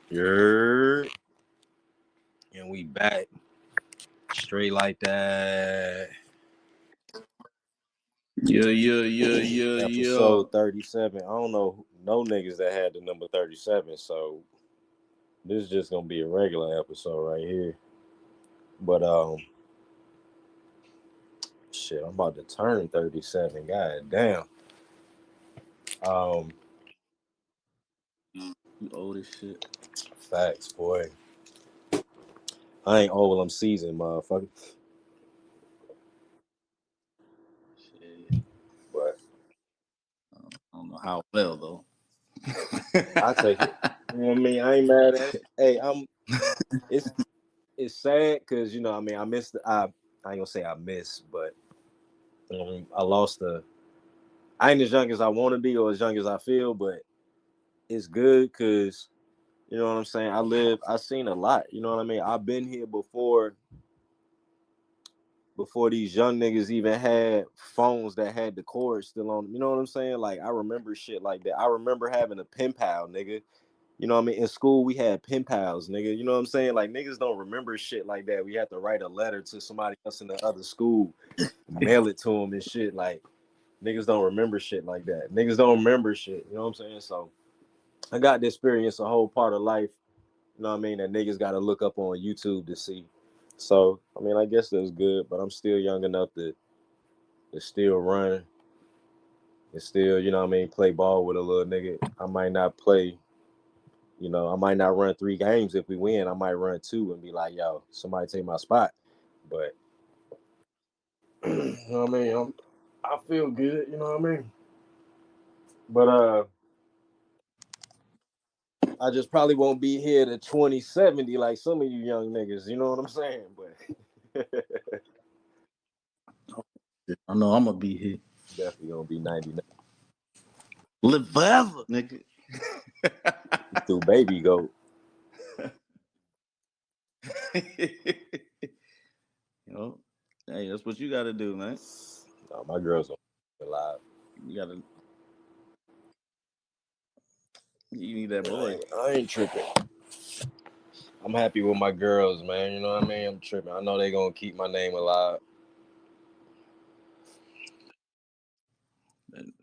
You're and we back straight like that. Yeah. Episode 37. I don't know no niggas that had the number 37, so this is just gonna be a regular episode right here. But shit, I'm about to turn 37. God damn. Um, You old as shit. Facts, boy. I ain't old. I'm seasoned, motherfucker. Shit. But I don't know how well though. I take it. You know what I mean? I ain't mad at it. Hey, it's sad because I mean, I missed. I ain't gonna say I missed, but I lost the. I ain't as young as I want to be or as young as I feel, but it's good because you know what I'm saying. I seen a lot. You know what I mean. I've been here before these young niggas even had phones that had the cord still on. You know what I'm saying? Like I remember shit like that. I remember having a pen pal, nigga. You know what I mean? In school, we had pen pals, nigga. You know what I'm saying? Like, niggas don't remember shit like that. We had to write a letter to somebody else in the other school, mail it to them and shit. Like, niggas don't remember shit like that. Niggas don't remember shit. You know what I'm saying? So, I got to experience a whole part of life, you know what I mean, that niggas got to look up on YouTube to see. So, I mean, I guess that's good, but I'm still young enough to still run and still, you know what I mean, play ball with a little nigga. I might not play. I might not run 3 games if we win. I might run 2 and be like, yo, somebody take my spot. But, you know what I mean? I feel good, you know what I mean? But I just probably won't be here to 2070 like some of you young niggas, you know what I'm saying? But I know I'm gonna be here. definitely gonna be 99. Live forever, nigga. Through baby goat. Hey, that's what you gotta do, man. No, my girls are alive. You gotta. You need that boy. I ain't tripping. I'm happy with my girls, man. You know what I mean? I'm tripping. I know they gonna keep my name alive.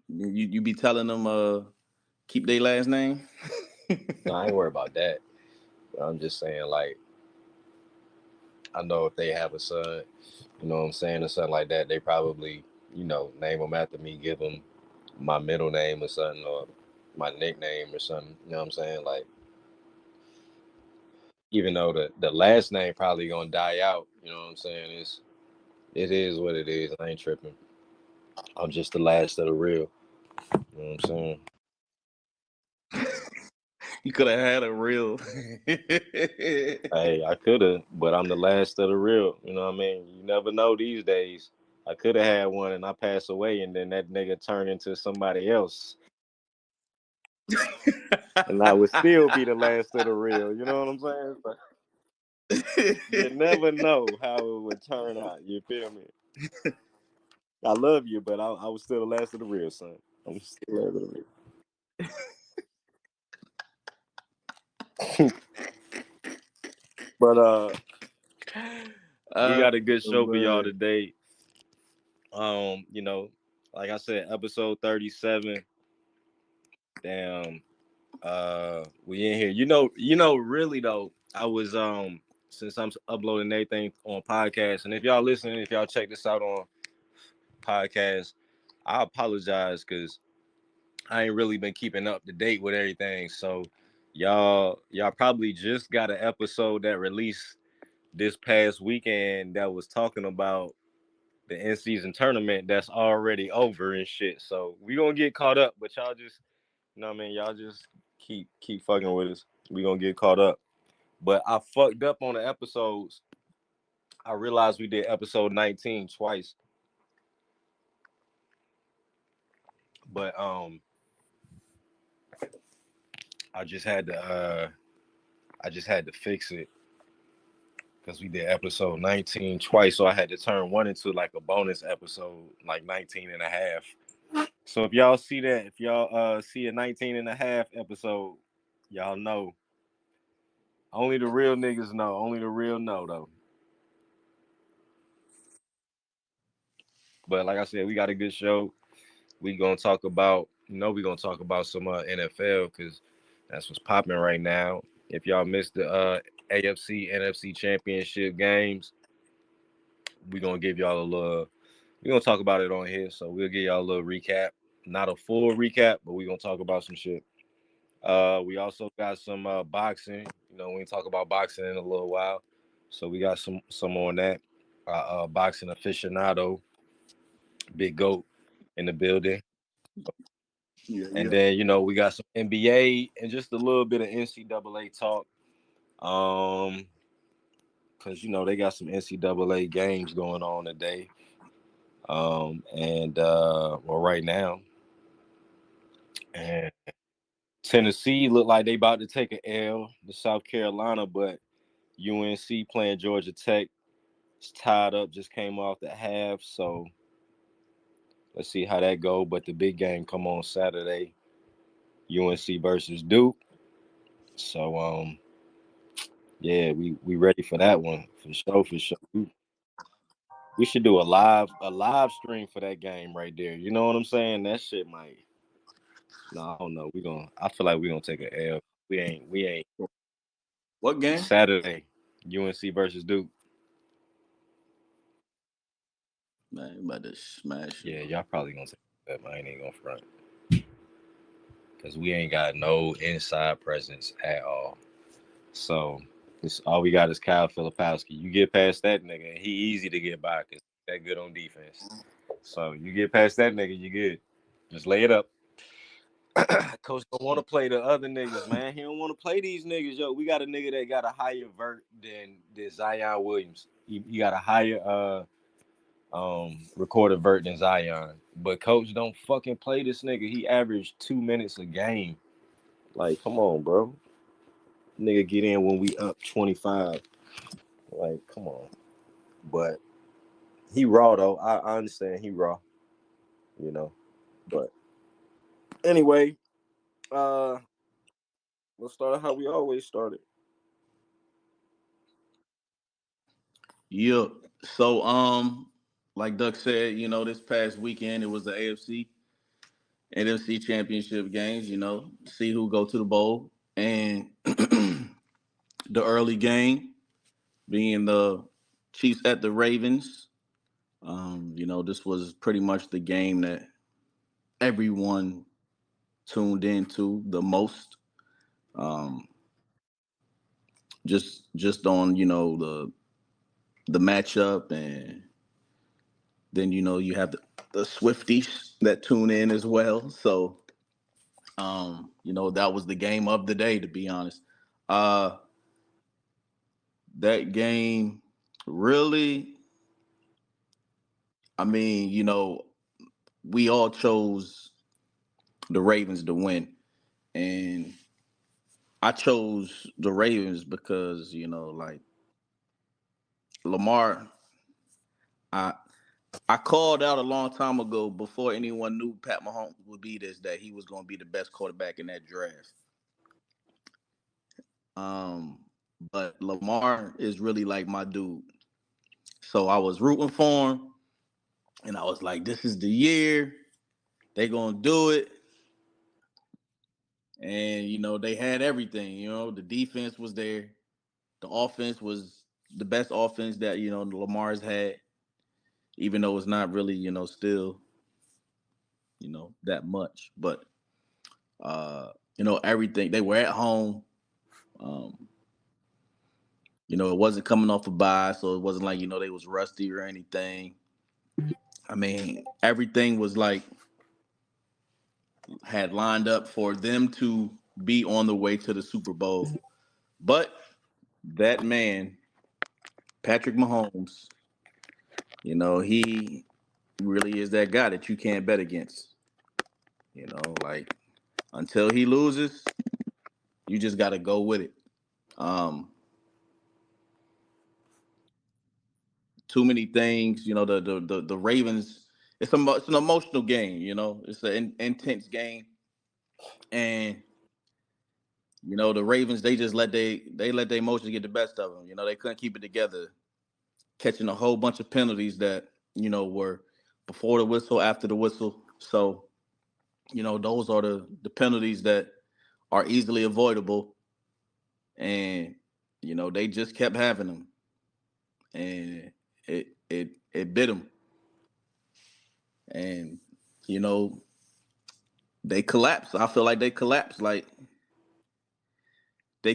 You be telling them keep their last name. No, I ain't worried about that. But I'm just saying, like, I know if they have a son, you know what I'm saying, or something like that, they probably, name them after me, give them my middle name or something, or my nickname or something. You know what I'm saying? Like, even though the last name probably gonna die out, you know what I'm saying? It is what it is. I ain't tripping. I'm just the last of the real. You know what I'm saying? You could have had a real. Hey, I could have, but I'm the last of the real. You know what I mean? You never know these days. I could have had one and I pass away, and then that nigga turn into somebody else, and I would still be the last of the real. You know what I'm saying? But you never know how it would turn out. You feel me? I love you, but I was still the last of the real, son. I'm still the last of the real. But we got a good show for y'all today. Like I said, episode 37. Damn. We in here. Really though, I was since I'm uploading everything on podcast, and if y'all listening, if y'all check this out on podcast, I apologize because I ain't really been keeping up to date with everything. So y'all probably just got an episode that released this past weekend that was talking about the in-season tournament that's already over and shit. So we gonna get caught up, but y'all just, y'all just keep fucking with us. We gonna get caught up. But I fucked up on the episodes. I realized we did episode 19 twice. But I just had to fix it because we did episode 19 twice, so I had to turn one into like a bonus episode, like 19 and a half. So if y'all see that, if y'all see a 19 and a half episode, y'all know Only the real niggas know. Only the real know though. But like I said, we got a good show. We gonna talk about, we gonna talk about some NFL because that's what's popping right now. If y'all missed the AFC NFC Championship games, we gonna give y'all a little. We gonna talk about it on here, so we'll give y'all a little recap. Not a full recap, but we gonna talk about some shit. We also got some boxing. We can talk about boxing in a little while, so we got some on that. Boxing aficionado, Big Goat in the building. And then, we got some NBA and just a little bit of NCAA talk. Because, they got some NCAA games going on today. Right now. And Tennessee look like they about to take an L to South Carolina, but UNC playing Georgia Tech. It's tied up, just came off the half. So let's see how that go. But the big game come on Saturday. UNC versus Duke. So yeah, we ready for that one for sure. We should do a live stream for that game right there. You know what I'm saying? That shit might. No, I don't know. I feel like we're gonna take an L. We ain't. What game? Saturday, UNC versus Duke. Man, you about to smash it. Yeah, y'all probably gonna take that. I ain't gonna front. Because we ain't got no inside presence at all. So all we got is Kyle Filipowski. You get past that nigga, and he easy to get by because he's that good on defense. So you get past that nigga, you good. Just lay it up. Coach don't want to play the other niggas, man. He don't want to play these niggas, yo. We got a nigga that got a higher vert than Zion Williams. He got a higher recorded vert than Zion. But coach don't fucking play this nigga. He averaged 2 minutes a game. Like, come on, bro. Nigga get in when we up 25. Like, come on. But he raw though. I understand he raw. But anyway, let's start how we always started. Yeah. So like Duck said, this past weekend it was the AFC NFC championship games, see who go to the bowl. And the early game being the Chiefs at the Ravens. This was pretty much the game that everyone tuned into the most. Just on, the matchup, and then you have the Swifties that tune in as well. So that was the game of the day, to be honest. That game really, I mean, we all chose the Ravens to win. And I chose the Ravens because, like Lamar, I I called out a long time ago before anyone knew Pat Mahomes would be this, that he was going to be the best quarterback in that draft. Um, but Lamar is really like my dude. So I was rooting for him, and I was like, this is the year. They going to do it. And, they had everything. The defense was there. The offense was the best offense that, Lamar's had, even though it's not really, still, that much. But, everything. They were at home. It wasn't coming off a bye, so it wasn't like, they was rusty or anything. I mean, everything was like had lined up for them to be on the way to the Super Bowl. But that man, Patrick Mahomes, he really is that guy that you can't bet against. Like until he loses, you just got to go with it. Too many things, the Ravens. It's an emotional game, it's an intense game, and You know, the Ravens, they just let they let their emotions get the best of them. You know, they couldn't keep it together, catching a whole bunch of penalties that, you know, were before the whistle, after the whistle. So, you know, those are the penalties that are easily avoidable. And, you know, they just kept having them. And it bit them. And, you know, they collapsed. I feel like they collapsed. Like they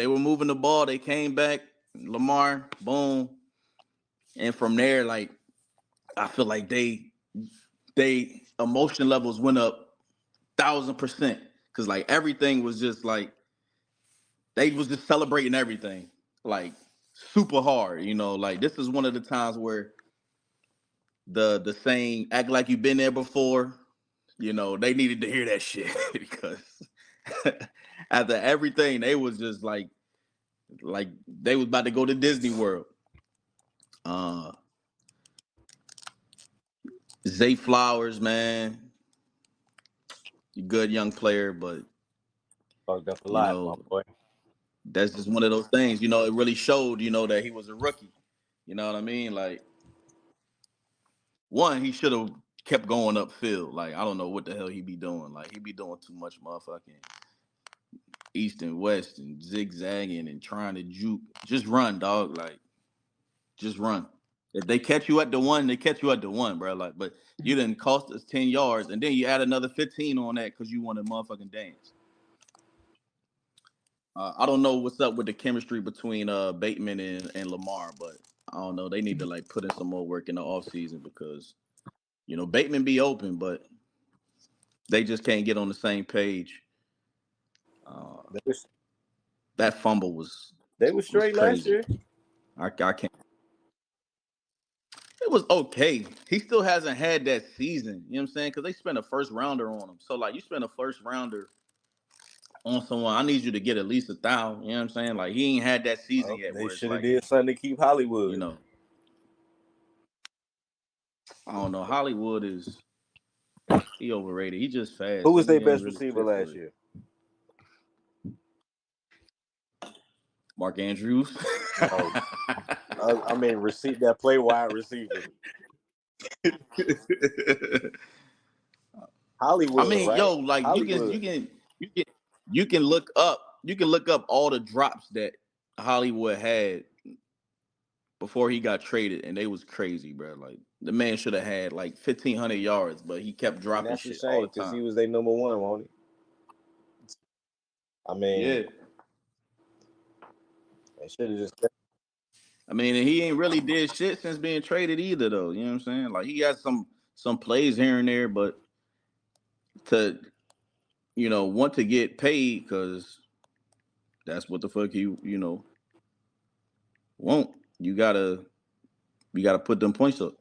were moving the ball. They came back. Lamar, boom. And from there, like I feel like they emotion levels went up 1,000%. Cause like everything was just like they was just celebrating everything. Like super hard. You know, like this is one of the times where the saying act like you've been there before, you know, they needed to hear that shit because after everything, they was just like they was about to go to Disney World. Uh Zay Flowers, man, good young player, but Fucked up a you lot, my know, boy. that's just one of those things. You know, it really showed, you know, that he was a rookie. You know what I mean? Like, one, he should have kept going upfield. Like, I don't know what the hell he be doing. Like, he be doing too much motherfucking east and west and zigzagging and trying to juke. Just run, dog. Like, just run. If they catch you at the one, they catch you at the one, bro. Like, but you didn't cost us 10 yards, and then you add another 15 on that because you want to motherfucking dance. I don't know what's up with the chemistry between Bateman and Lamar, but I don't know. They need to like put in some more work in the offseason because you know Bateman be open, but they just can't get on the same page. They was, That fumble they was was straight last crazy. year. I can't. It was okay. He still hasn't had that season. You know what I'm saying? Because they spent a first rounder on him. So like you spend a first rounder on someone, I need you to get at least 1,000. You know what I'm saying? Like he ain't had that season Well, yet they where it's should have like, did something to keep you Hollywood. know, I don't know. Hollywood is he overrated. He just Who fast. was their He ain't best really receiver fit for last it. year? Mark Andrews. No, I mean receive that play wide receiver. I Hollywood, mean, right? yo, like Hollywood. you can you can look up all the drops that Hollywood had before he got traded, and they was crazy, bro. Like the man should have had like 1,500 yards, but he kept And dropping that's a shit all shame the because time. he was their number one, wasn't he? I mean, Yeah, they should have just. I mean, and he ain't really did shit since being traded either, though. You know what I'm saying? Like he got some plays here and there, but to want to get paid because that's what the fuck he won't. You gotta put them points up,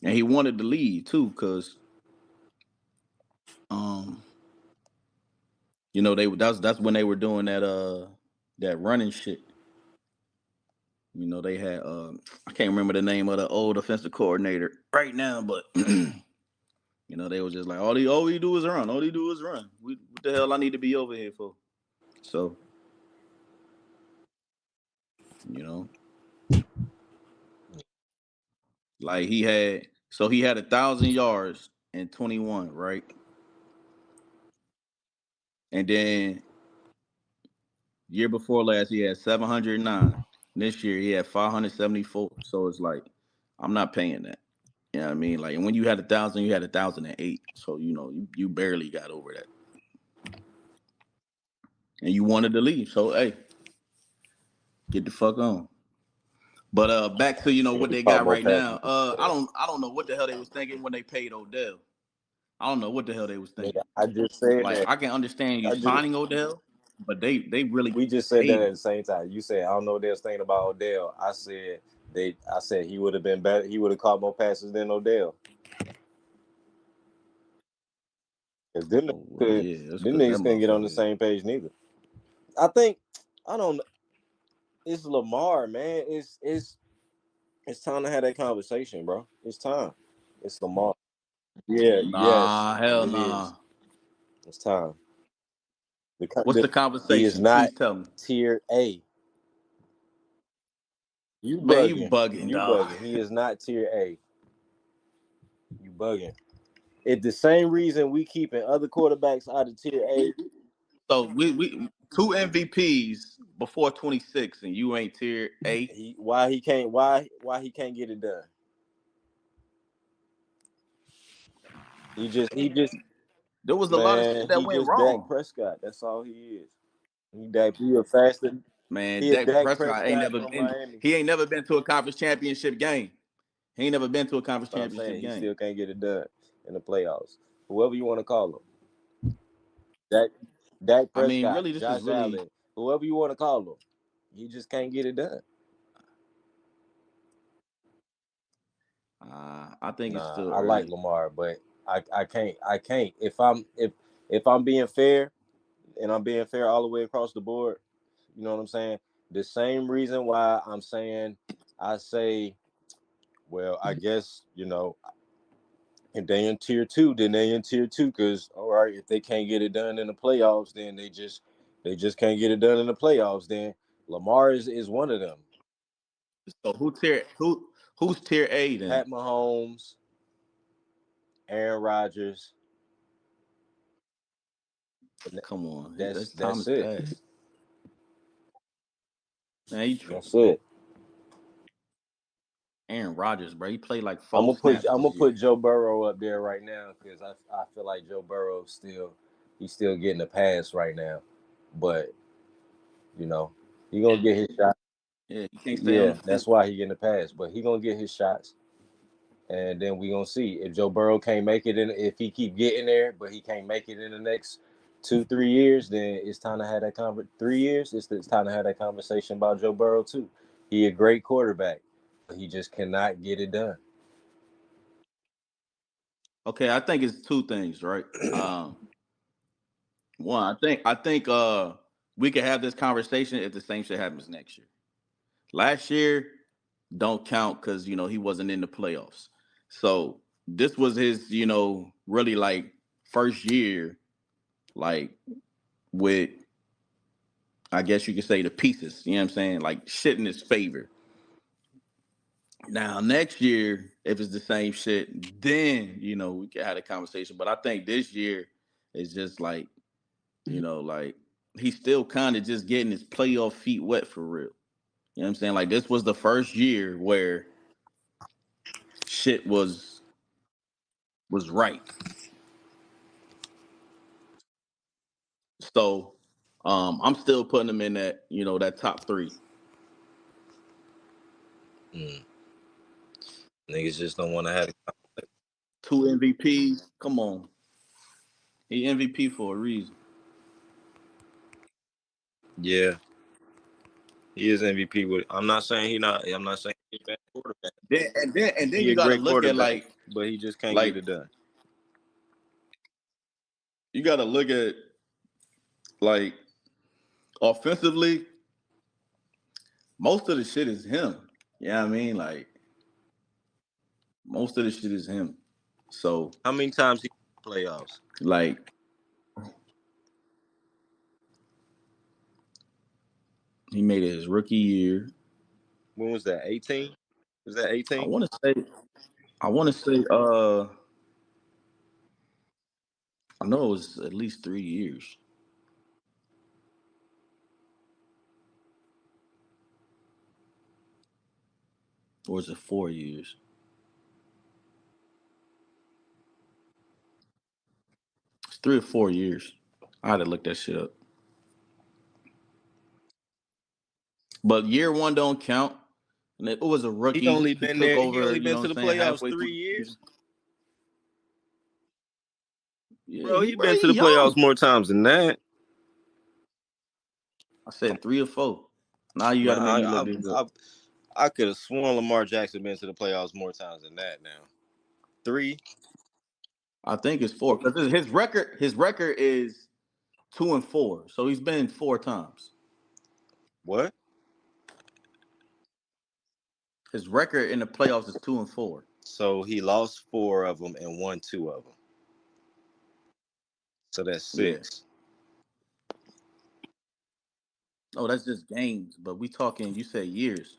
and he wanted to leave too because um that's when they were doing that running shit. You know, they had I can't remember the name of the old offensive coordinator right now, but they was just like all we do is run. All he do is run. What the hell I need to be over here for? So, you know, like he had 1,000 yards in 21, right? And then year before last he had 709. This year he had 574. So it's like I'm not paying that. You know what I mean? Like, and when you had 1,000, you had 1,008. So you barely got over that, and you wanted to leave. So hey, get the fuck on. But back to He what they caught got more right passes now. than Odell. I don't know what the hell they was thinking when they paid Odell. I don't know what the hell they was Nigga, thinking. I just said Like that. I can understand you I just signing Odell, but they really we just said that paid at him. the same time. You said I don't know what they was thinking about Odell. I said he would have been better. He would have caught more passes than Odell. Because Oh well, yeah, that's them because that niggas couldn't get on the motherfucker. same page neither. I think I don't know. It's Lamar, man. It's time to have that conversation, bro. It's time. It's Lamar. Yeah, yes, Nah, hell it is. nah. It's time. What's the He is conversation? not Please tell me. tier A. You Man, you bugging. bugging, You dog. bugging. He is not tier A. You bugging. It's the same reason we keeping other quarterbacks out of tier A. So we two MVPs before 26, and you ain't tier A. Why he can't get it done? He just There was a lot of shit man, that he went just Dak wrong. Prescott. That's all he is. He a faster. Man, He a Dak Dak Prescott ain't Prescott never from Miami. he ain't never been to a conference championship game. He ain't never been to a conference But I'm saying championship he game. still can't get it done in the playoffs. Whoever you want to call him. Dak I mean, Prescott, really, this is Josh really. Allen, whoever you want to call him. He just can't get it done. I think it's Nah, still I like early. Lamar, but I can't. If I'm being fair, and I'm being fair all the way across the board, you know what I'm saying? The same reason why I'm saying I say, well, I guess, if they in tier two, then they in tier two. Cause all right, if they can't get it done in the playoffs, then they just can't get it done in the playoffs. Then Lamar is one of them. So who's tier A then? Pat Mahomes, Aaron Rodgers. Come on, That's that's time has it. passed. Man, That's it. Aaron Rodgers, bro. He played like I'm 4 snaps gonna this year. put Joe Burrow up there right now because I feel like Joe Burrow he's still getting a pass right now, but you know he gonna get his shot. Yeah, he can't stay on Yeah, the field. that's why he getting a pass, but he gonna get his shots, and then we gonna see if Joe Burrow can't make it in. If he keep getting there, but he can't make it in the next 2-3 years, then it's time to have that 3 years. It's time to have that conversation about Joe Burrow too. He a great quarterback, but he just cannot get it done. Okay, I think it's two things, right? One, I think we could have this conversation if the same shit happens next year. Last year don't count because he wasn't in the playoffs. So this was his, really like first year, like with I guess you could say the pieces. You know what I'm saying? Like shit in his favor. Now next year, if it's the same shit, then we can have a conversation. But I think this year is just like like he's still kind of just getting his playoff feet wet for real. You know what I'm saying? Like this was the first year where shit was right. So I'm still putting him in that top three. Mm. Niggas just don't want to have it. Two MVPs. Come on. He MVP for a reason. Yeah, he is MVP. I'm not saying I'm not saying he's a bad quarterback. And then He you a gotta great look at quarterback, like but he just can't get like it done. you gotta look at like offensively, most of the shit is him. Yeah, I mean, like most of the shit is him. So How many times he playoffs? like he made it his rookie year. When was that? 18? Was that I 18? wanna say I wanna say I know it was at least 3 years. Or is it 4 years? It's 3 or 4 years. I had to look that shit up. But year one don't count. And it was a He rookie. only He been took there. He over, only been what to I'm the saying, playoffs halfway through three the season. years, Yeah, bro. he He been bro, to he the playoffs young. more times than that. I said 3 or 4. Now you Man, gotta make me look this up. I could have sworn Lamar Jackson been to the playoffs more times than that. Now 3. I think it's 4. Because his record is 2-4. So he's been 4 times. What? His record in the playoffs is 2-4. So he lost 4 of them and won 2 of them. So that's Yeah. 6. Oh, that's just games, but we talking. You said years.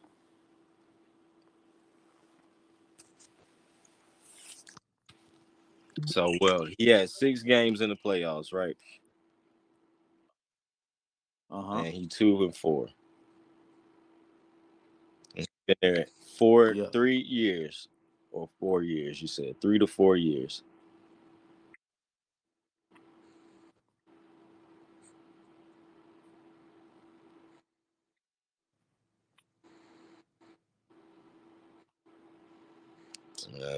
So, well, he had 6 games in the playoffs, right? Uh-huh. And he 2-4. And he's been there for Yeah. 3 years or 4 years. You said 3 to 4 years.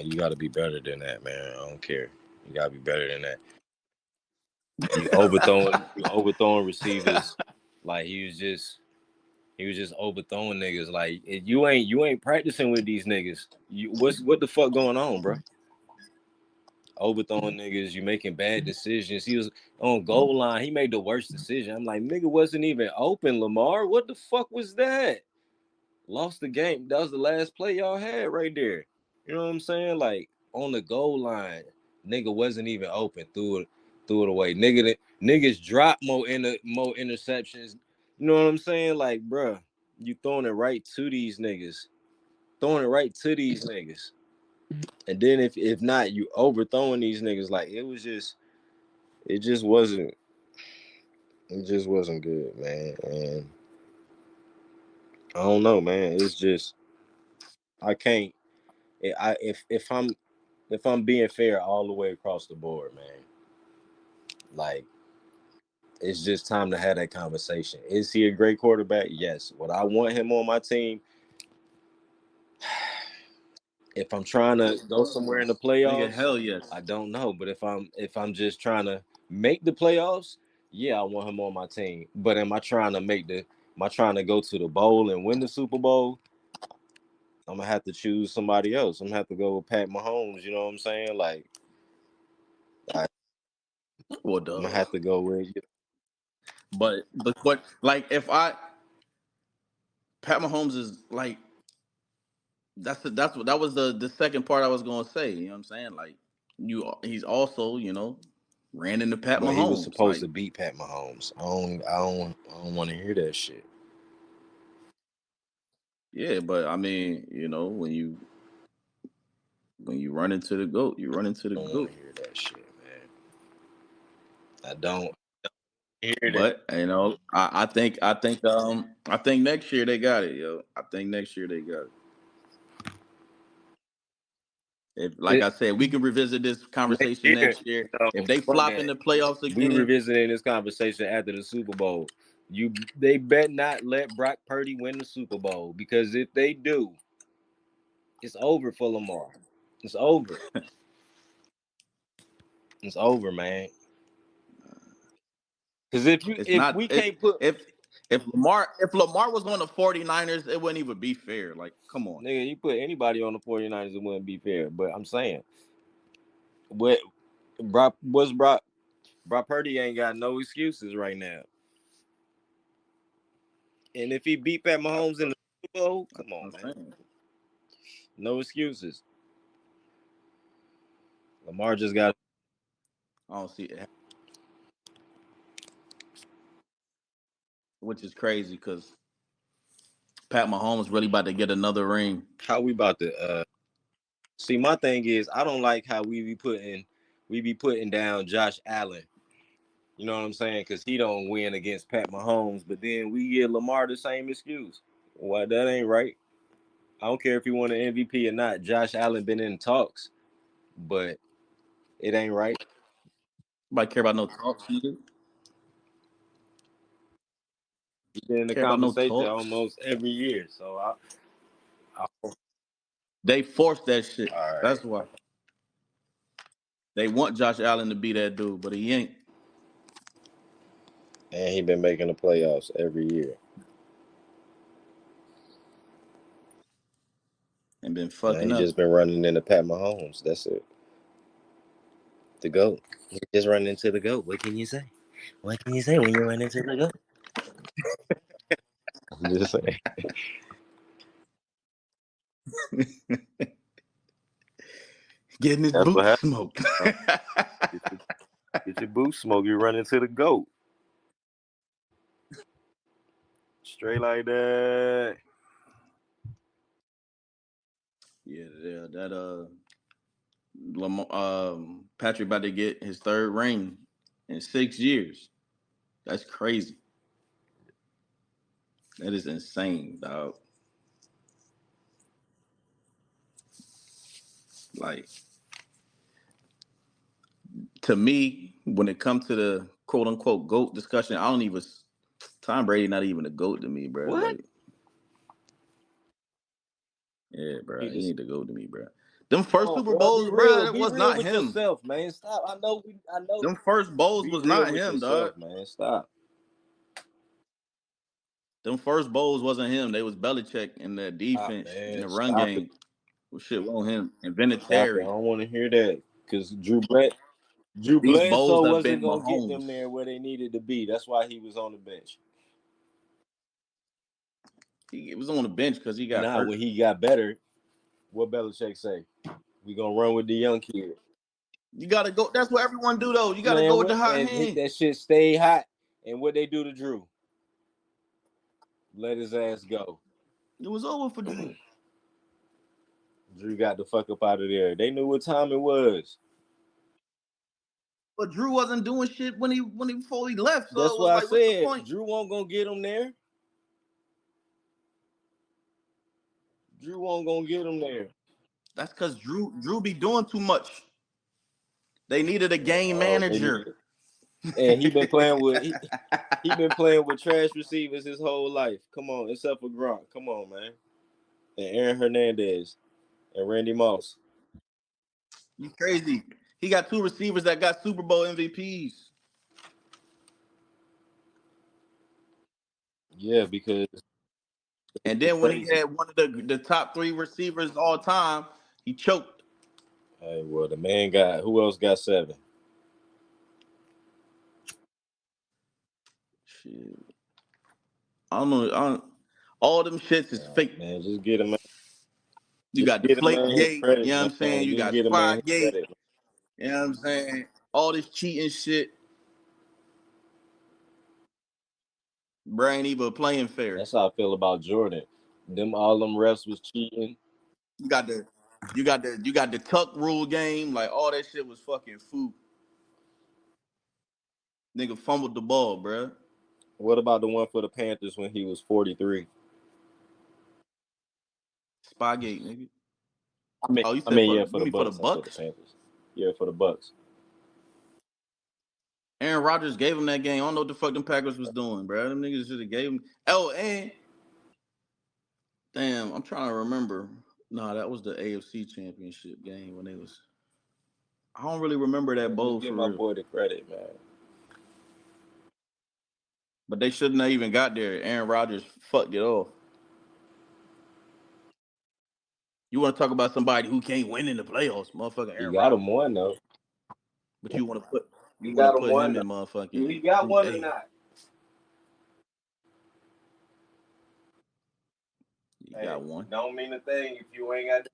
You got to be better than that, man. I don't care. You got to be better than that. You overthrowing receivers like he was just overthrowing niggas. Like you ain't practicing with these niggas. What the fuck going on, bro? Overthrowing niggas, you making bad decisions. He was on goal line. He made the worst decision. I'm like, nigga wasn't even open, Lamar. What the fuck was that? Lost the game. That was the last play y'all had right there. You know what I'm saying? Like on the goal line, nigga wasn't even open. Threw it away. Niggas drop more interceptions. You know what I'm saying? Like, bruh, you throwing it right to these niggas. Throwing it right to these niggas. And then if not, you overthrowing these niggas. Like it just wasn't it just wasn't good, man. And I don't know, man. It's just I can't I if I'm being fair all the way across the board, man, like it's just time to have that conversation. Is he a great quarterback? Yes. Would I want him on my team? If I'm trying to go somewhere in the Nigga, playoffs, hell yes. I don't know. But if I'm just trying to make the playoffs, yeah, I want him on my team. But am I trying to go to the bowl and win the Super Bowl? I'm gonna have to choose somebody else. I'm gonna have to go with Pat Mahomes. You know what I'm saying? Like I, Well, I'm gonna duh. have to go with. But like if I Pat Mahomes is like that's what that was the second part I was gonna say. You know what I'm saying? Like he's also ran into Pat But he was Mahomes. supposed Like to beat Pat Mahomes. I don't want to hear that shit. yeah, but I mean when you run into the goat, you run into the I don't want goat. to hear that shit, man. I don't hear that. But I think next year they got it, yo. I think next year they got it. If like It, I said, we can revisit this next conversation year, next year. no, If they fuck flop in that. the playoffs We again, revisiting this conversation after the Super Bowl. They bet not let Brock Purdy win the Super Bowl because if they do, it's over for Lamar. It's over. It's over, man. Because it's if not we it's can't put if Lamar was on the 49ers, it wouldn't even be fair. Like, come on. nigga, you put anybody on the 49ers, it wouldn't be fair. But I'm saying, what Brock Purdy ain't got no excuses right now. And if he beat Pat Mahomes in the Super Bowl, come on, I'm man. saying. No excuses. Lamar just got. I don't see it, which is crazy because Pat Mahomes really about to get another ring. How we about to see? My thing is, I don't like how we be putting down Josh Allen. You know what I'm saying? Because he don't win against Pat Mahomes, but then we give Lamar the same excuse. Why that ain't right? I don't care if he won an MVP or not. Josh Allen been in talks, but it ain't right. Nobody care about no talks, nigga. He's been in the Care about no conversation talks. almost every year. So all They forced that shit. right. That's why they want Josh Allen to be that dude, but he ain't. And he been making the playoffs every year. And been Now fucking he up. just been running into Pat Mahomes. That's it. The GOAT. He just running into the GOAT. What can you say? What can you say when you run into the GOAT? I'm just saying. Getting his That's what boots happened. smoked. Get your boot smoke. You run into the GOAT. Straight like that. Yeah, that Patrick about to get his third ring in 6 years. That's crazy. That is insane, dog. Like, to me, when it comes to the quote unquote GOAT discussion, I don't even Tom Brady not even a GOAT to me, bro. What? Like, yeah, bro. He He just ain't the GOAT to me, bro. Them come first on, Super bro. Be Bowls, bro, real. that Be was real not with him. yourself, man. Stop. I know. Them first bowls Be was real not with him, dog. yourself, man. Stop. Them first bowls wasn't him. They was Belichick in the Stop, defense in man. the run Stop it. game. Well, shit, on him. And Vinatieri. Stop it. I don't want to hear that. Because Drew These bowls Bledsoe have wasn't been gonna get them Mahomes. there where they needed to be. That's why he was on the bench. He was on the bench because he got Nah, hurt. when he got better, what Belichick say? We gonna run with the young kid. You gotta go. That's what everyone do though. You gotta Man, go with the what? hot And hand. that shit stayed hot. And what they do to Drew? Let his ass go. It was over for Drew. Drew got the fuck up out of there. They knew what time it was. But Drew wasn't doing shit when he before he left. So That's it was why I like, what's the said point? Drew won't gonna get him there. Drew won't gonna get him there. That's because Drew be doing too much. They needed a game manager. And he been playing with he been playing with trash receivers his whole life. Come on, except for Gronk. Come on, man. And Aaron Hernandez and Randy Moss. You crazy. He got two receivers that got Super Bowl MVPs. Yeah, because And it's then when he crazy. had one of the top three receivers all time, he choked. Hey, well, the man got who else got 7? Shit. I don't know. All them shits is fake. Man, just get him. You Just got the get a flake man his gate, you credit, know what I'm saying? man. You Just got get a man spy his gate, credit. you know what I'm saying? All this cheating shit. Bro ain't even playing fair. That's how I feel about Jordan. All them refs was cheating. You got the tuck rule game, like all that shit was fucking food. Nigga fumbled the ball, bro. What about the one for the Panthers when he was 43? Spygate, nigga. I mean, Oh, you I said mean, for yeah, you for the mean for the Bucks. I said the Bucks? Panthers. Yeah, for the Bucks. Aaron Rodgers gave him that game. I don't know what the fuck them Packers was doing, bro. Them niggas should have gave him. Oh, and damn, I'm trying to remember. Nah, that was the AFC Championship game when they was. I don't really remember that Man, bowl just for give my real. boy the credit, man. But they shouldn't have even got there. Aaron Rodgers fucked it off. You want to talk about somebody who can't win in the playoffs, motherfucker He Aaron got him Rodgers. one though. But you want to put He got him one him though. in He motherfucking got Group one or A. not? You Hey, got one. don't mean a thing if you ain't got.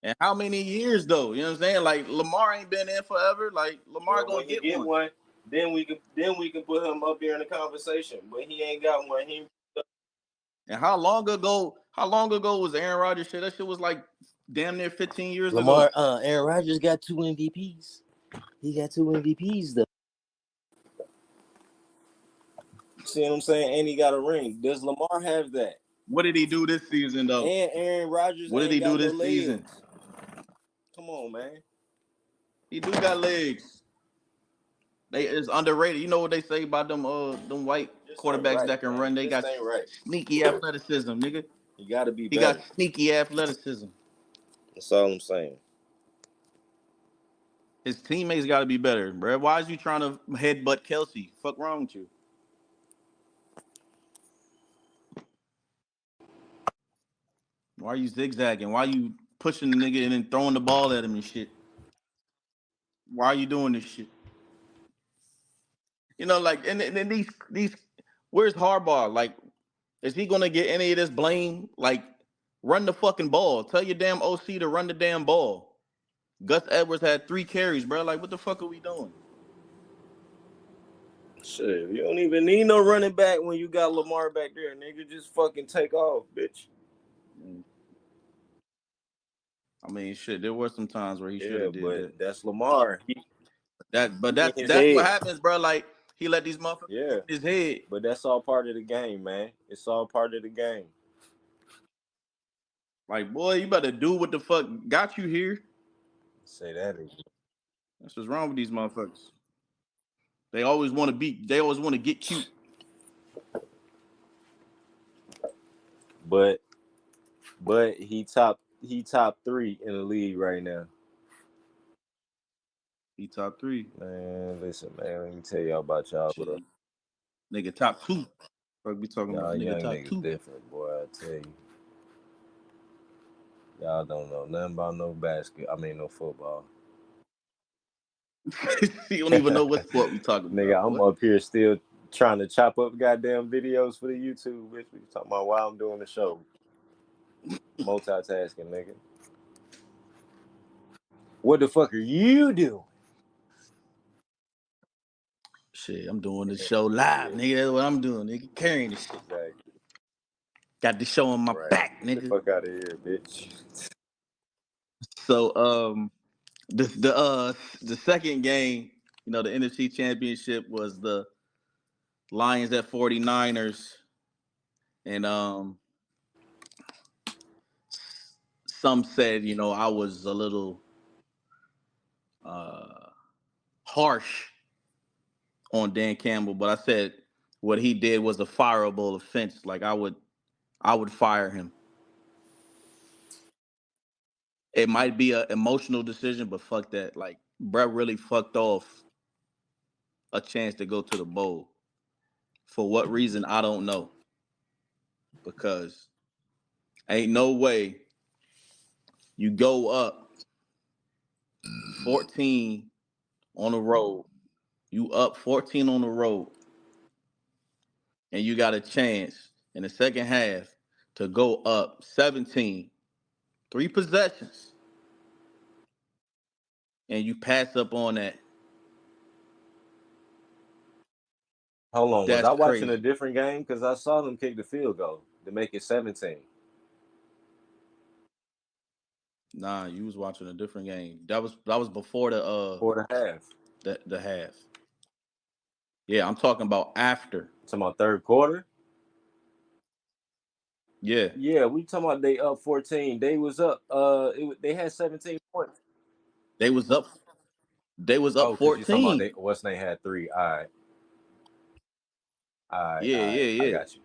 And how many years though? You know what I'm saying? Like Lamar ain't been in forever. Like Lamar Well, gonna when he get get one. one, then we can put him up there in the conversation. But he ain't got one. And how long ago? How long ago was Aaron Rodgers shit? That shit was like damn near 15 years ago. Aaron Rodgers got 2 MVPs. He got 2 MVPs though. See what I'm saying? And he got a ring. Does Lamar have that? What did he do this season though? And Aaron Rodgers What did he ain't do got no this season? legs. Come on, man. He do got legs. They is underrated. You know what they say about them white Just ain't quarterbacks right, that can man. run? They Just got ain't right. sneaky athleticism, nigga. You got to be He got better. sneaky athleticism. That's all I'm saying. His teammates got to be better, bro. Why is you trying to headbutt Kelsey? Fuck wrong with you? Why are you zigzagging? Why are you pushing the nigga and then throwing the ball at him and shit? Why are you doing this shit? You know, like, and then these, where's Harbaugh? Like, is he gonna get any of this blame? Like, run the fucking ball. Tell your damn OC to run the damn ball. Gus Edwards had 3 carries, bro. Like, what the fuck are we doing? Shit, you don't even need no running back when you got Lamar back there, nigga. Just fucking take off, bitch. I mean, shit. There were some times where he should have did that. That's Lamar. That's His what head. happens, bro. Like he let these motherfuckers Yeah, in his head. but that's all part of the game, man. It's all part of the game. Like, boy, you better do what the fuck got you here. Say that again. That's what's wrong with these motherfuckers. They always want to be. They always want to get cute. But he top 3 in the league right now. He top 3. Man, listen, man. Let me tell y'all about y'all. Shit. Nigga top 2. Fuck, we talking Y'all about nigga young top niggas 2. different, boy. I tell you. Y'all don't know nothing about no football. You don't even know what sport we talking about. Nigga, I'm up here still trying to chop up goddamn videos for the YouTube, bitch. We talking about while I'm doing the show. Multitasking, nigga. What the fuck are you doing? Shit, I'm doing the show live, nigga. That's what I'm doing, nigga. Carrying the shit. Exactly. Got the show on my back, nigga. Get the fuck out of here, bitch. So, the second game, you know, the NFC Championship was the Lions at 49ers. And some said, you know, I was a little harsh on Dan Campbell, but I said what he did was a fireable offense. Like I would fire him. It might be an emotional decision, but fuck that. Like Brett really fucked off a chance to go to the bowl. For what reason, I don't know. Because ain't no way you go up 14 on the road. You up 14 on the road. And you got a chance in the second half to go up 17. 3 possessions. And you pass up on that. Hold on, That's was I watching crazy. a different game? Because I saw them kick the field goal to make it 17. Nah, you was watching a different game. That was before For the half. the half. Yeah, I'm talking about after. Talking about third quarter? Yeah. Yeah, we talking about they up 14. They was up. They had 17 points. They was up Oh, because you talking about 14. what's they had 3. All right. I Yeah. got you.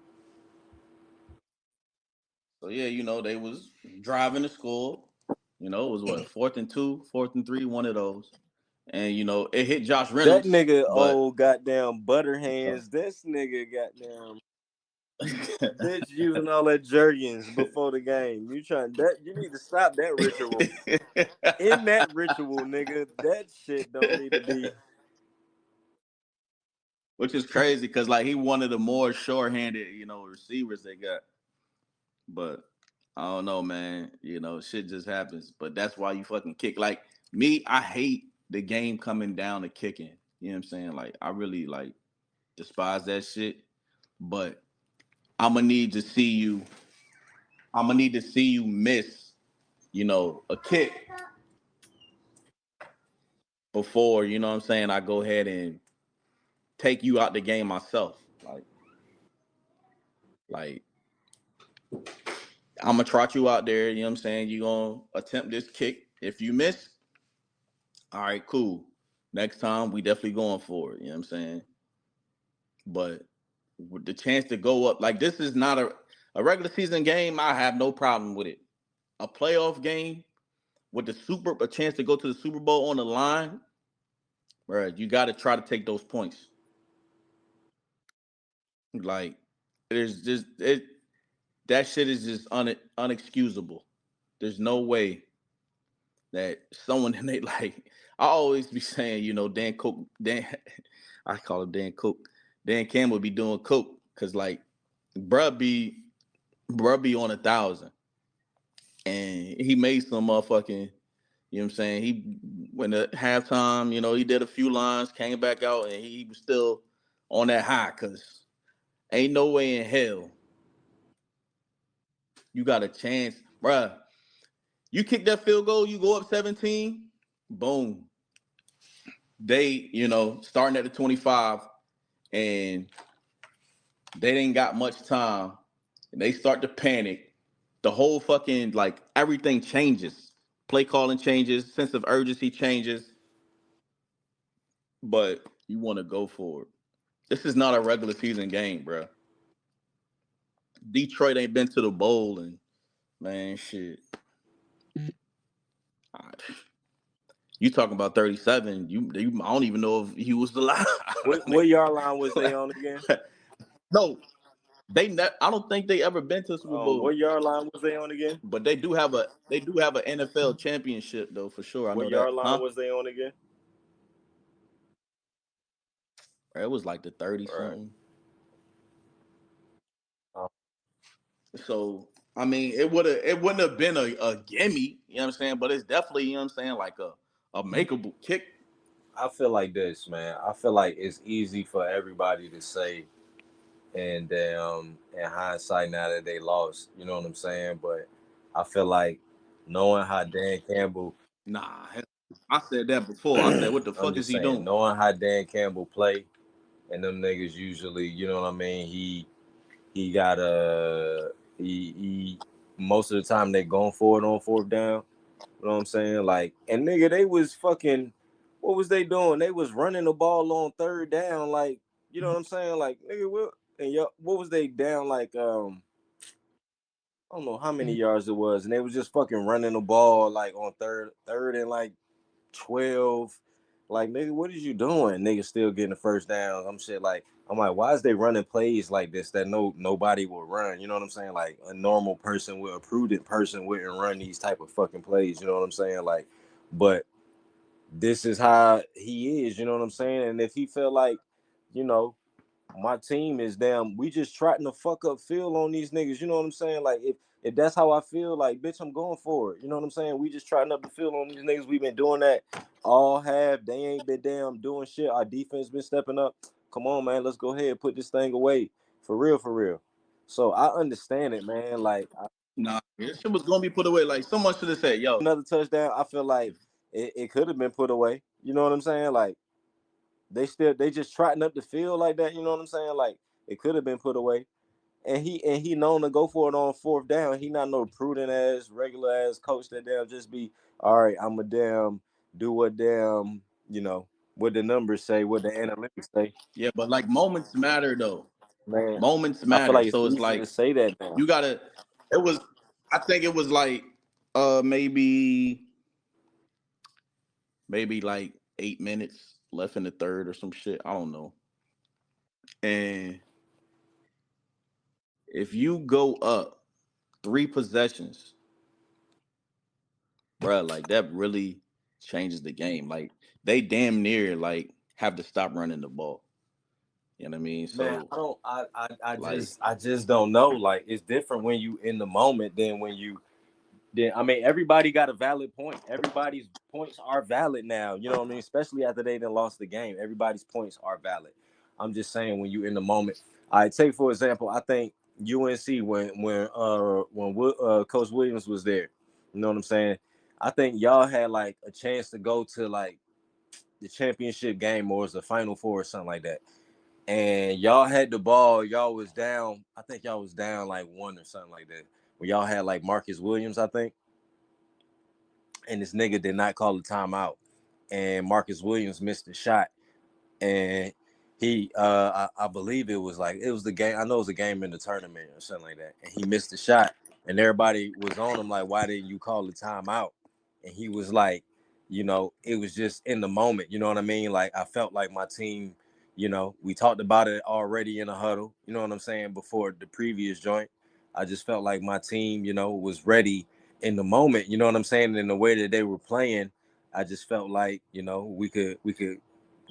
So yeah, you know, they was driving to score. You know, it was what, 4th and 2, 4th and 3, one of those. And you know, it hit Josh That Reynolds. nigga, But old goddamn butter hands. This nigga goddamn bitch using all that jergens before the game. You need to stop that ritual. In that ritual, nigga, that shit don't need to be. Which is crazy because like he one of the more sure-handed, you know, receivers they got. But I don't know, man. You know, shit just happens. But that's why you fucking kick. Like me, I hate the game coming down to kicking. You know what I'm saying? Like I really like despise that shit. But I'm gonna need to see you. I'm gonna need to see you miss, you know, a kick before, you know what I'm saying, I go ahead and take you out the game myself. Like I'm gonna trot you out there, you know what I'm saying? You're gonna attempt this kick. If you miss, all right, cool. Next time we definitely going for it, you know what I'm saying? But with the chance to go up, like this is not a regular season game, I have no problem with it. A playoff game with a chance to go to the Super Bowl on the line, bro, you got to try to take those points. Like, there's just that shit is just unexcusable. There's no way that someone in they like. I always be saying, you know, Dan, I call him Dan Cook. Dan Campbell be doing coke because like, bruh be on 1,000, and he made some motherfucking. You know what I'm saying? He went at halftime, you know, he did a few lines, came back out, and he was still on that high, cause ain't no way in hell you got a chance, bruh. You kick that field goal, you go up 17, boom. They, starting at the 25, and they ain't got much time, and they start to panic. The whole fucking everything changes. Play calling changes, sense of urgency changes, but you want to go for it. This is not a regular season game, bro. Detroit ain't been to the bowl, and man, shit. You talking about 37? I don't even know if he was alive. What yard line was they on again? No, I don't think they ever been to Super Bowl. What yard line was they on again? But they do have an NFL championship though, for sure. I know what that. Yard line was they on again? It was like the 30 something. Right. So I mean, it wouldn't have been a gimme, you know what I'm saying? But it's definitely, you know what I'm saying, like a makeable kick. I feel like this, man. I feel like it's easy for everybody to say, and in hindsight, now that they lost, you know what I'm saying. But I feel like knowing how Dan Campbell. Nah, I said that before. I said, what the fuck is he doing? Knowing how Dan Campbell play, and them niggas usually, you know what I mean. He got he most of the time they going for it on fourth down. You know what I'm saying? Like, and nigga, they was fucking. What was they doing? They was running the ball on third down. Like, you know what I'm saying? Like, nigga, what was they down? Like, I don't know how many yards it was, and they was just fucking running the ball like on third and like 12. Like, nigga, what is you doing? Nigga still getting the first down. I'm like, why is they running plays like this that nobody will run? You know what I'm saying? Like, a normal person a prudent person wouldn't run these type of fucking plays. You know what I'm saying? Like, but this is how he is. You know what I'm saying? And if he felt like, you know, my team is damn, we just trying to fuck up feel on these niggas. You know what I'm saying? Like, if that's how I feel, like, bitch, I'm going for it. You know what I'm saying? We just trying up the feel on these niggas. We've been doing that all half. They ain't been damn doing shit. Our defense been stepping up. Come on, man. Let's go ahead and put this thing away. For real, for real. So I understand it, man. Like, Nah, this shit was gonna be put away. Like, someone should have said, yo, another touchdown, I feel like it could have been put away. You know what I'm saying? Like, they just trotting up the field like that. You know what I'm saying? Like, it could have been put away. And he known to go for it on fourth down. He not no prudent ass, regular ass coach that damn just be, all right, I'm a damn do what damn, you know, what the numbers say, what the analytics say. yeah, but like moments matter though. Man, Moments I feel matter. like it's So it's easy like to say that now. you gotta. I think it was like maybe like 8 minutes left in the third or some shit. I don't know. And if you go up 3 possessions, bruh, like that really changes the game. Like they damn near like have to stop running the ball. You know what I mean? Man, So I don't like, I just don't know. Like, it's different when you in the moment than when you. Yeah, I mean, everybody got a valid point. Everybody's points are valid now. You know what I mean? Especially after they done lost the game. Everybody's points are valid. I'm just saying, when you in the moment. I take, for example, I think UNC when Coach Williams was there. You know what I'm saying? I think y'all had like a chance to go to like the championship game or the Final Four or something like that. And y'all had the ball. Y'all was down. I think y'all was down like 1 or something like that. When y'all had like Marcus Williams, I think. And this nigga did not call the timeout, and Marcus Williams missed the shot, and he I believe it was the game. I know it was a game in the tournament or something like that, and he missed the shot, and everybody was on him like, why didn't you call the timeout? And he was like, it was just in the moment. You know what I mean? Like, I felt like my team, we talked about it already in a huddle, you know what I'm saying, before the previous joint. I just felt like my team, was ready in the moment, you know what I'm saying? In the way that they were playing, I just felt like, we could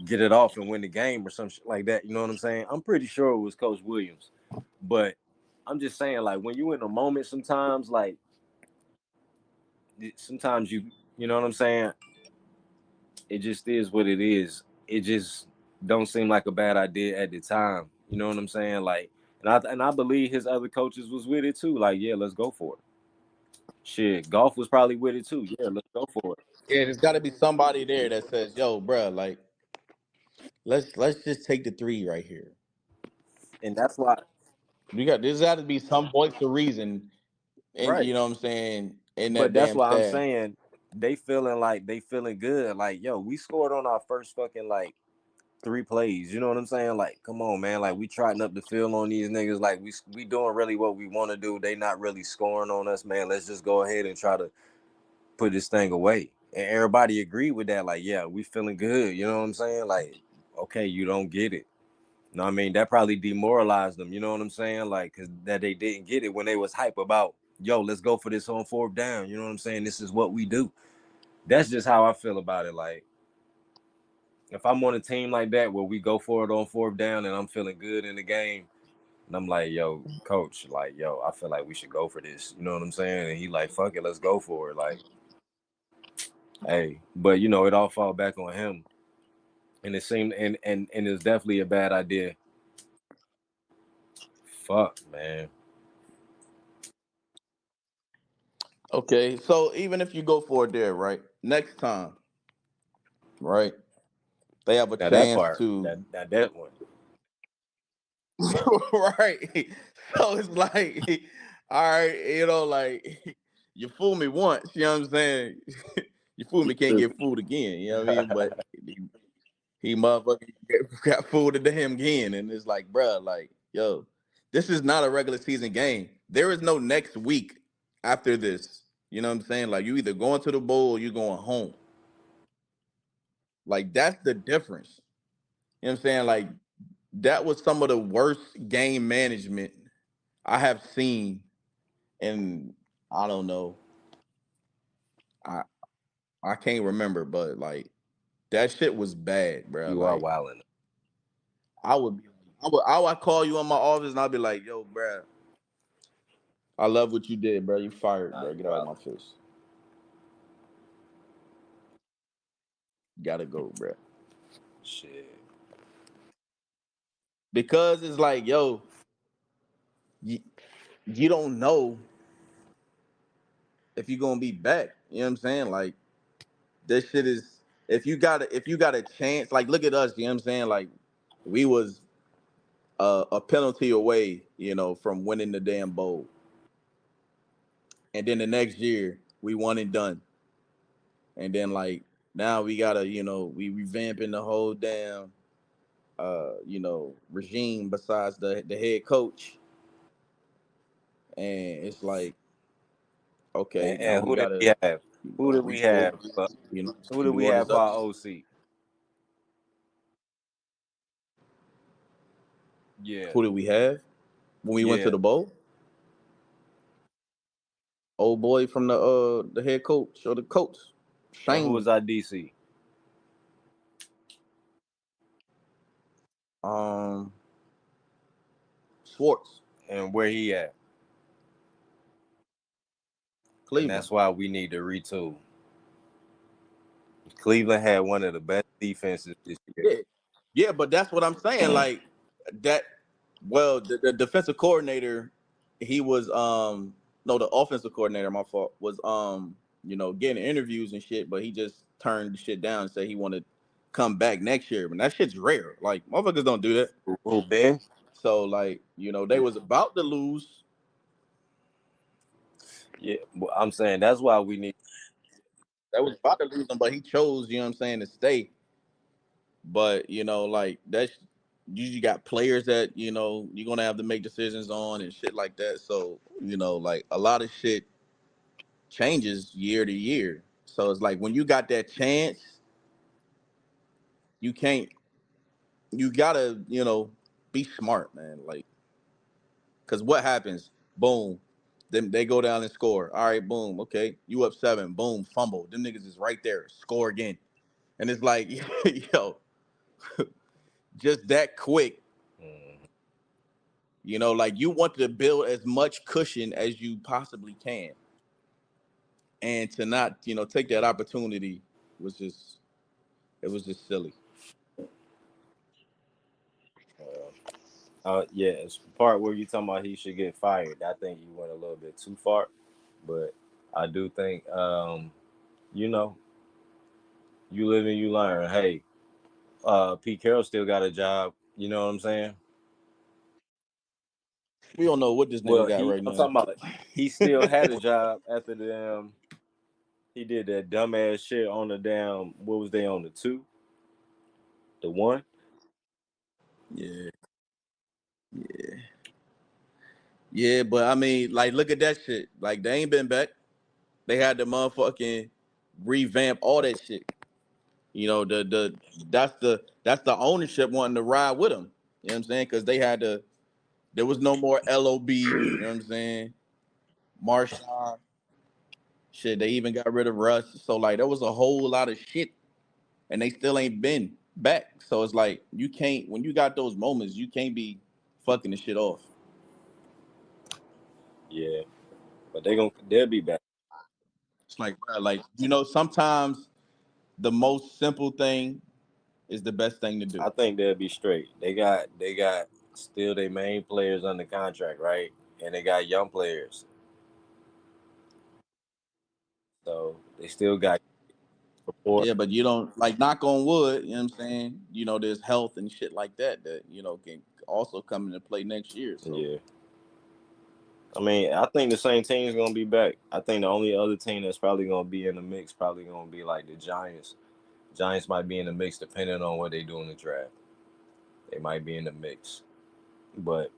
get it off and win the game or some shit like that. You know what I'm saying? I'm pretty sure it was Coach Williams, but I'm just saying, like, when you in the moment, sometimes, like, sometimes you know what I'm saying? It just is what it is. It just, don't seem like a bad idea at the time. You know what I'm saying? Like, and I believe his other coaches was with it too. Like, yeah, let's go for it. Shit, golf was probably with it too. Yeah, let's go for it. Yeah, there's got to be somebody there that says, "Yo, bro, like let's just take the three right here." And that's why, There's got to be some voice of reason, and right? you know what I'm saying, in that But that's damn why I'm staff. saying they feeling good. Like, yo, we scored on our first fucking like 3 plays. You know what I'm saying? Like, come on, man. Like, we trotting up the field on these niggas. Like, we doing really what we want to do. They not really scoring on us, man. Let's just go ahead and try to put this thing away. And everybody agreed with that. Like, yeah, we feeling good. You know what I'm saying? Like, okay, you don't get it. You know what I mean? That probably demoralized them. You know what I'm saying? Like, cause that they didn't get it when they was hype about, yo, let's go for this on 4th down. You know what I'm saying? This is what we do. That's just how I feel about it. Like, if I'm on a team like that where we go for it on 4th down and I'm feeling good in the game, and I'm like, yo, coach, like, yo, I feel like we should go for this. You know what I'm saying? And he like, fuck it, let's go for it. Like, hey, but you know, it all fall back on him. And it seemed and it's definitely a bad idea. Fuck, man. Okay, so even if you go for it there, right? Next time, right? They have a Now that chance part, to that one. right. So it's like, all right, like you fool me once, you know what I'm saying? You fool me, can't get fooled again, you know what I mean? But he motherfucking got fooled to him again, and it's like, bruh, like, yo, this is not a regular season game. There is no next week after this. You know what I'm saying? Like, you either going to the bowl or you going home. Like, that's the difference. You know what I'm saying? Like, that was some of the worst game management I have seen, and I don't know. I I can't remember, but like that shit was bad, bro. You are Like wilding. I would be, I would call you in my office and I'd be like, "Yo, bro, I love what you did, bro. You fired, bro. Get out of my face. Gotta go, bro." Shit. Because it's like, yo, you, you don't know if you're gonna be back. You know what I'm saying? Like this shit is if you got a chance, like look at us. You know what I'm saying? Like we was a penalty away, you know, from winning the damn bowl. And then the next year we won and done. And then like now we gotta, we revamping the whole damn regime besides the head coach. And it's like, okay, now And we who did gotta, we have? Who did we have? refocus, Who did new we have for our organization. OC? Yeah, Who did we have when we went to yeah. the bowl? Old boy from the head coach or the coach. And who was Shane our DC? um Schwartz, And where he at? And Cleveland. that's why we need to retool. Cleveland had one of the best defenses this year. Yeah, yeah, but that's what I'm saying. Like that. Well, the defensive coordinator, he was no, the offensive coordinator. My fault was getting interviews and shit, but he just turned the shit down and said he wanted to come back next year. But that shit's rare. Like motherfuckers don't do that. Who, Ben? So like they was about to lose. Yeah, well, I'm saying that's why we need. They was about to lose him, but he chose. You know what I'm saying, to stay. But like that's you got players that you're gonna have to make decisions on and shit like that. So like a lot of shit changes year to year. So it's like when you got that chance, you can't. You gotta be smart, man. Like, cause what happens? Boom. Then they go down and score. All right, boom. Okay, you up 7. Boom, fumble. Them niggas is right there. Score again, and it's like, yo, just that quick. Mhm. Like you want to build as much cushion as you possibly can, and to not, take that opportunity was just, it was just silly. Yeah, it's the part where you talking about he should get fired. I think you went a little bit too far, but I do think, you know, you live and you learn. Hey, Pete Carroll still got a job. You know what I'm saying? We don't know what this nigga Well, got right I'm now. talking about he still had a job after the he did that dumbass shit on the damn. What was they on the two, the one? Yeah, yeah, but I mean, like, look at that shit. Like, they ain't been back. They had to motherfucking revamp all that shit. You know, that's the ownership wanting to ride with them. You know what I'm saying? Because they had to. There was no more LOB. You know what I'm saying? Marshawn. Shit, they even got rid of Russ. So like, there was a whole lot of shit, and they still ain't been back. So it's like you can't when you got those moments, you can't be fucking the shit off. Yeah, but they'll be back. It's like, bro, like sometimes the most simple thing is the best thing to do. I think they'll be straight. They got still their main players under contract, right? And they got young players, so they still got support. Yeah, but you don't like knock on wood. You know what I'm saying? There's health and shit like that can also come into play next year. So Yeah, I mean, I think the same team is gonna be back. I think the only other team that's probably gonna be in the mix probably gonna be like the Giants. Giants might be in the mix depending on what they do in the draft. They might be in the mix, but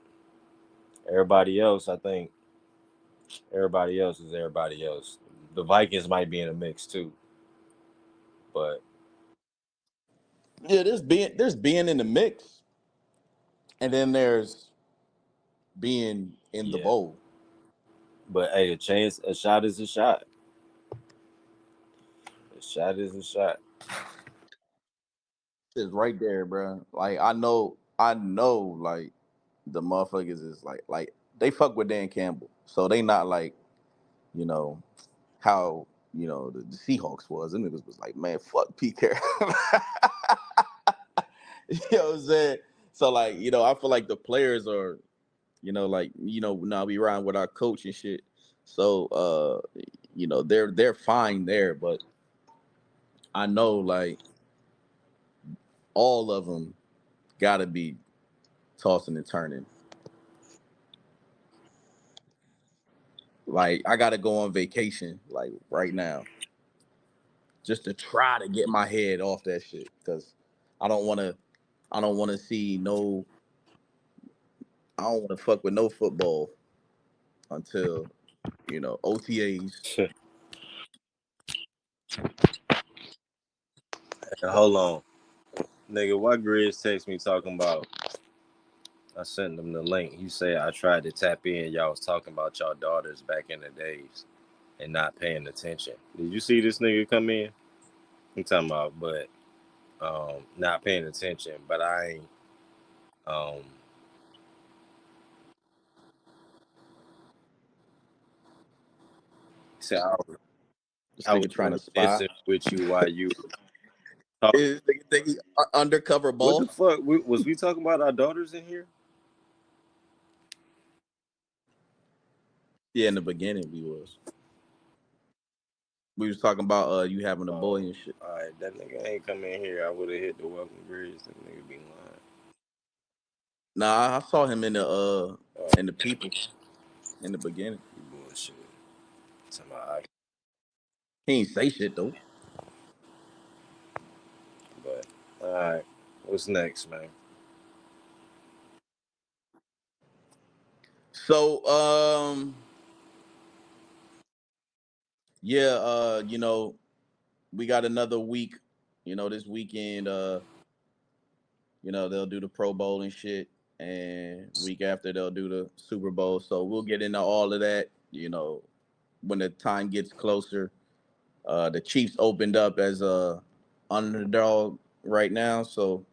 everybody else, I think everybody else is everybody else. The Vikings might be in the mix too, but yeah, there's being in the mix, and then there's being in the yeah. bowl. But hey, a shot is a shot. A shot is a shot. It's right there, bro. Like I know, like the motherfuckers is like they fuck with Dan Campbell, so they not like you know how the Seahawks was. And niggas was like, man, fuck Pete Carroll. You know what I'm saying? So like I feel like the players are like now we riding with our coach and shit. So they're fine there, but I know like all of them got to be tossing and turning. Like I gotta go on vacation like right now just to try to get my head off that shit because I don't want to. I don't want to see no. I don't want to fuck with no football until OTAs. Hold on, nigga. Why Grizz text me talking about? I sent them the link. He said I tried to tap in. Y'all was talking about y'all daughters back in the days and not paying attention. Did you see this nigga come in? I'm talking about, but not paying attention. But I ain't. Um, said This I was nigga trying to spy. reminiscing with you while you were talking. This nigga think he undercover What the boss. fuck? Was we talking about our daughters in here? Yeah, in the beginning we was. We was talking about you having a boy Oh, and shit. all right. That nigga ain't come in here. I would have hit the welcome Grizz. That nigga be lying. Nah, I saw him in the Oh, in the people in the beginning. you bullshit. Talking about He ain't say shit though. but all right. What's next, man? So yeah, we got another week. This weekend, they'll do the Pro Bowl and shit, and week after they'll do the Super Bowl. So we'll get into all of that. When the time gets closer. The Chiefs opened up as a underdog right now, so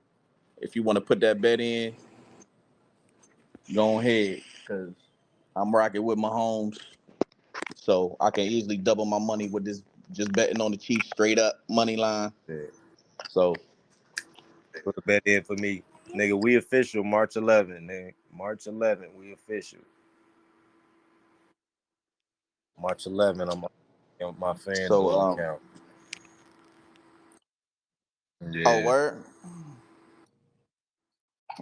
if you want to put that bet in, go ahead, because I'm rocking with Mahomes, so I can easily double my money with this just betting on the Chiefs straight up money line. Shit. So Put a bet in for me. Nigga, we official March 11th, nigga. March 11th, we official. March 11th, I'm on my So FanDuel account. oh Yeah. word.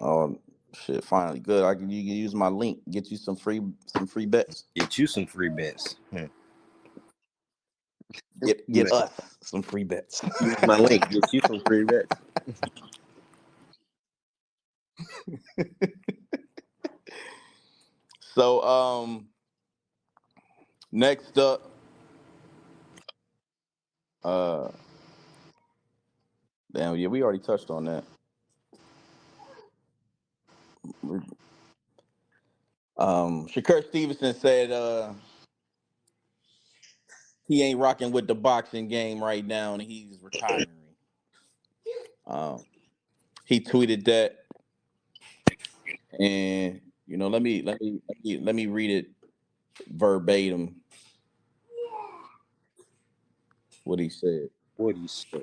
Oh shit, finally good. You can use my link, get you some free bets. Get you some free bets. Get us some free bets. Use my link. Get you some free bets. So next up, damn yeah, we already touched on that. Shakur Stevenson said he ain't rocking with the boxing game right now and he's retiring. Um, he tweeted that, and let me read it verbatim. What he said. What do you say?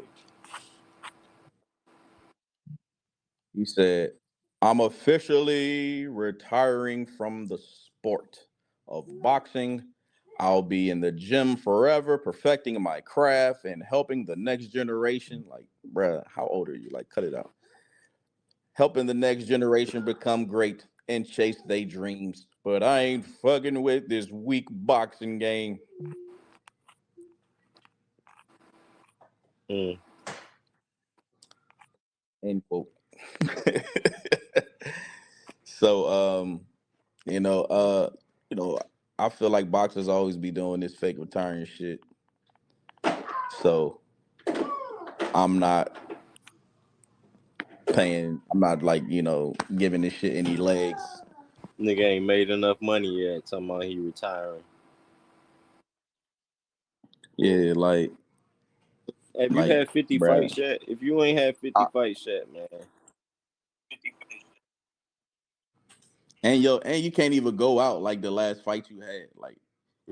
He said, "I'm officially retiring from the sport of boxing. I'll be in the gym forever, perfecting my craft and helping the next generation." Like, bruh, how old are you? Like, cut it out. Helping the next generation become great and chase their dreams. But I ain't fucking with this weak boxing game. Mm. End quote. So, you know, uh, you know, I feel like boxers always be doing this fake retiring shit. So I'm not I'm not like, giving this shit any legs. Nigga ain't made enough money yet. Talking about he retiring. Yeah, like, Have you had 50 bruh. fights yet? If you ain't had 50 I, fights yet, man. and you can't even go out like the last fight you had. Like,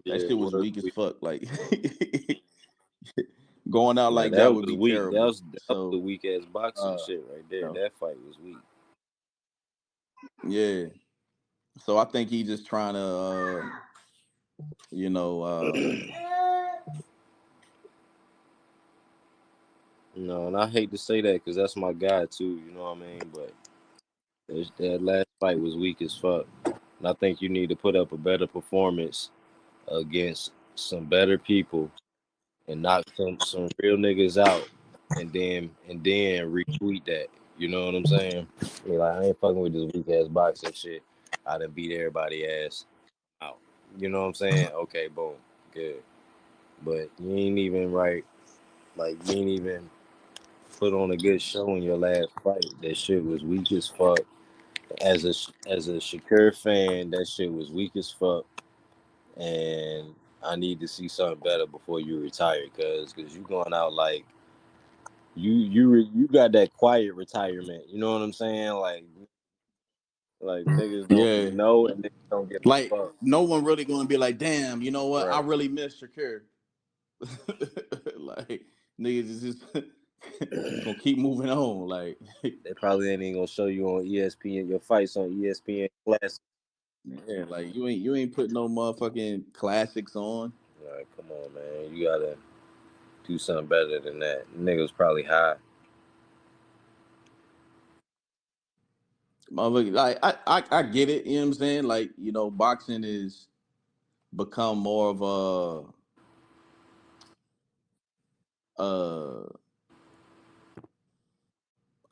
that Yeah, shit was was weak as weak. fuck. Like, going out Yeah, like that that would was be weak. That terrible. was that was the So, weak ass boxing uh, shit right you there. know, That fight was weak. yeah. So I think he's just trying to, you know, No, and I hate to say that because that's my guy too. You know what I mean? But that last fight was weak as fuck. And I think you need to put up a better performance against some better people and knock some real niggas out, and then retweet that. You know what I'm saying? Be like, I ain't fucking with this weak ass boxing shit. I done beat everybody ass out. You know what I'm saying? Okay, boom, good. But you ain't even right. Like you ain't even put on a good show in your last fight. That shit was weak as fuck. As a Shakur fan, that shit was weak as fuck. And I need to see something better before you retire, cause you going out like you got that quiet retirement. You know what I'm saying? Like niggas don't yeah, really know and niggas don't give a like fuck. no one really gonna be like, damn, you know what? I Right. really miss Shakir. Like niggas is just gonna keep moving on. Like, They probably ain't gonna show you on ESPN your fights on ESPN Classic. yeah, like you ain't putting no motherfucking classics on. Like, come on, man. You gotta do something better than that. Niggas probably high. Motherfucker, like I get it, you know what I'm saying? Like, boxing is become more of a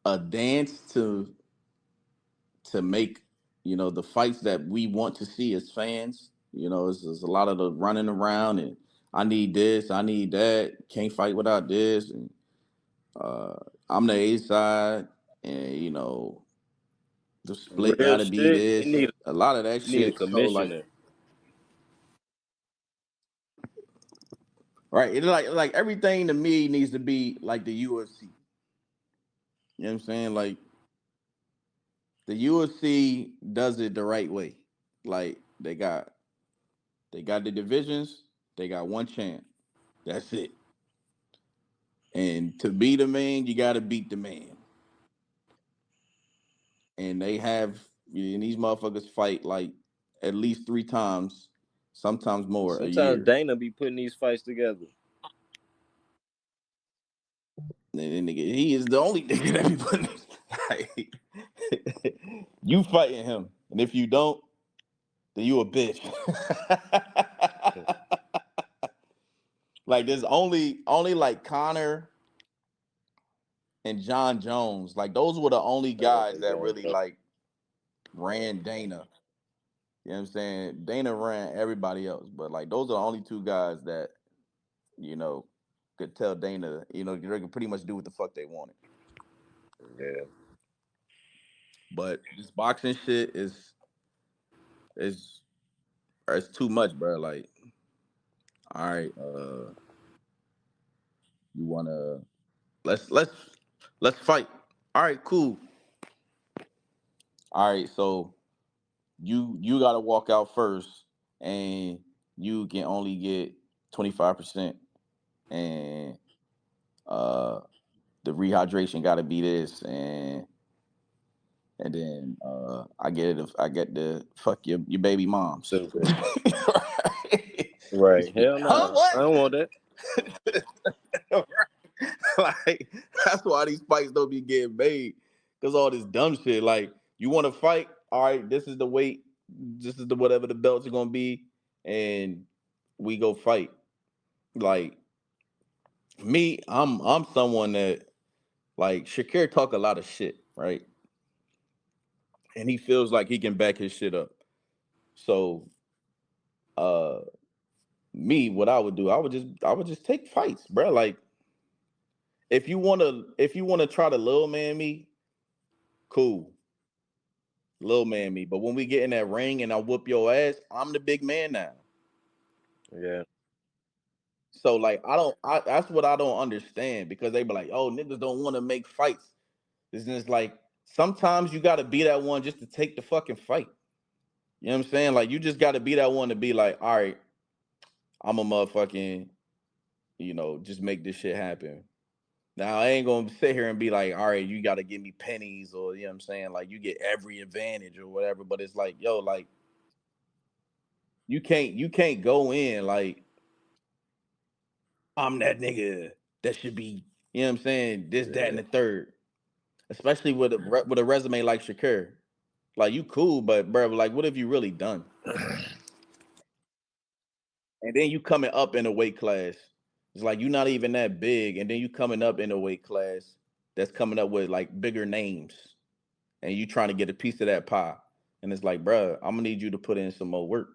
a dance to make, the fights that we want to see as fans. It's a lot of the running around and I need this, I need that, can't fight without this, and uh, I'm the A side, and the split got Real to be shit. They this. need A lot of that a shit. So like, commissioner. right, it like everything to me needs to be like the UFC. You know what I'm saying? Like the UFC does it the right way. Like they got the divisions. They got one champ. That's it. And to be the man, you got to beat the man. and these motherfuckers fight like at least 3 times, sometimes more a Sometimes year. Dana be putting these fights together. And nigga, he is the only nigga that be putting. Like, you fighting him, and if you don't, then you a bitch. Like there's only like Connor and John Jones. Like those were the only guys that really like ran Dana. You know what I'm saying? Dana ran everybody else, but like those are the only 2 guys that you know could tell Dana, they could pretty much do what the fuck they wanted. Yeah. But this boxing shit is it's too much, bro. Like, all right, you wanna let's fight. All right, cool. All right, so you gotta walk out first, and you can only get 25%, and uh the rehydration gotta be this, and then I get the fuck your baby moms. Simple. Right. Hell no. Huh? I don't want that. What? Like that's why these fights don't be getting made, because all this dumb shit. Like you want to fight, all right, this is the weight, this is the whatever the belts are gonna be, and we go fight. Like me, I'm someone that like Shakur talk a lot of shit, right? And he feels like he can back his shit up. So uh me, what I would do, I would just take fights, bro. Like if you wanna try to little man me, cool. Little man me. But when we get in that ring and I whoop your ass, I'm the big man now. Yeah. So like that's what I don't understand, because they be like, oh, niggas don't want to make fights. It's just like sometimes you gotta be that one just to take the fucking fight. You know what I'm saying? Like you just gotta be that one to be like, all right, I'm a motherfucking, just make this shit happen. Now I ain't gonna sit here and be like, all right, you gotta give me pennies, or you know what I'm saying, like you get every advantage or whatever. But it's like, yo, like you can't go in like I'm that nigga that should be, you know what I'm saying, this, that, and Yeah. the third. Especially with a resume like Shakur. Like you cool, but bro, like what have you really done? And then you coming up in a weight class. It's like you're not even that big, and then you coming up in a weight class that's coming up with like bigger names, and you trying to get a piece of that pie. And it's like, bro, I'm gonna need you to put in some more work.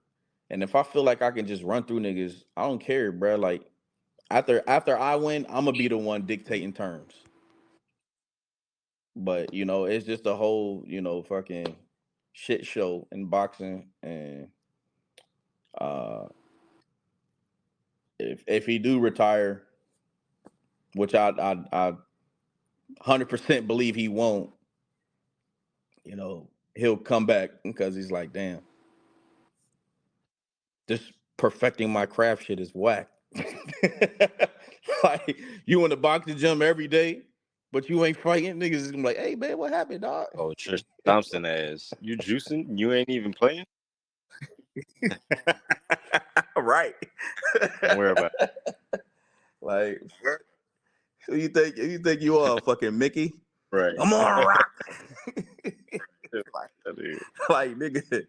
And if I feel like I can just run through niggas, I don't care, bro. Like after I win, I'm gonna be the one dictating terms. But it's just a whole, fucking shit show in boxing. And uh if he do retire, which I 100% believe he won't, he'll come back because he's like, damn, this perfecting my craft shit is whack. Like you in the boxing gym every day, but you ain't fighting. Niggas is gonna be like, hey man, what happened, dog? Oh, Trish Thompson ass. You juicing? You ain't even playing? Right. Don't worry about it. Like, who you think you are, fucking Mickey? Right. I'm on a rock. That dude. Like nigga,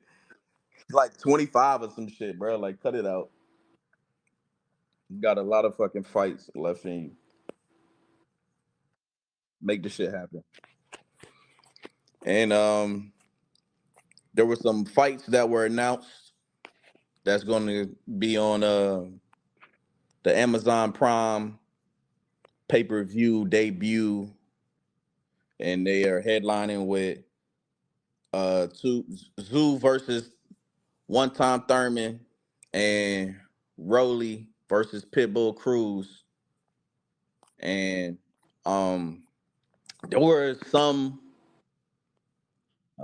like 25 or some shit, bro. Like, cut it out. You got a lot of fucking fights left in you. Make the shit happen. And there were some fights that were announced that's going to be on the Amazon Prime pay-per-view debut, and they are headlining with Tszyu versus one time Thurman, and Rolly versus Pitbull Cruz. And um there were some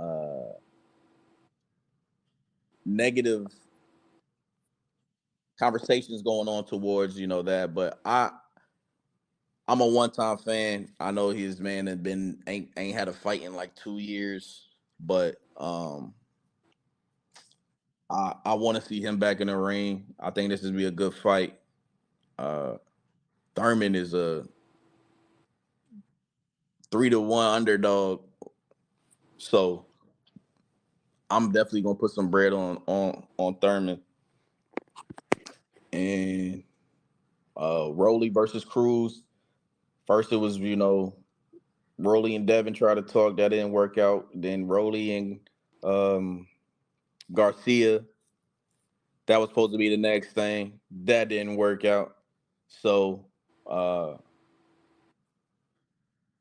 uh negative conversations going on towards that, but I'm a one time fan. I know his man had been ain't had a fight in like 2 years. but I want to see him back in the ring. I think this would be a good fight. Uh, Thurman is a 3-1 underdog, so I'm definitely gonna put some bread on Thurman. And Rolly versus Cruz. First, it was Rolly and Devin tried to talk, that didn't work out. Then Rolly and um, Garcia, that was supposed to be the next thing, that didn't work out. So uh,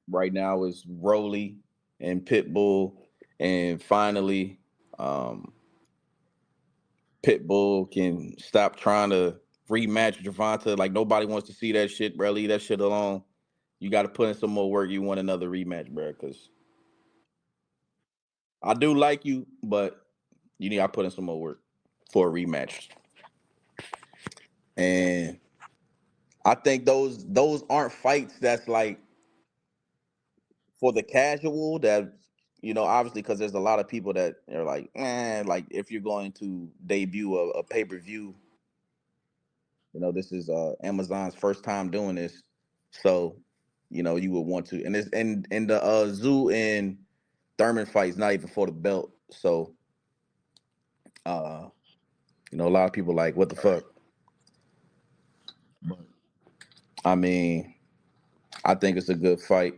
right now it's Rolly and Pitbull, and finally um, Pitbull can stop trying to rematch Javante. Like nobody wants to see that shit, bro. Leave that shit alone. You got to put in some more work. You want another rematch, bro? Because I do like you, but you need to put in some more work for a rematch. And I think those aren't fights that's like for the casual. That obviously, because there's a lot of people that are like, like if you're going to debut a pay per view, this is Amazon's first time doing this, so you would want to. And it's and the Zoo and Thurman fight's not even for the belt, so uh, a lot of people like, what the fuck. But I mean, I think it's a good fight.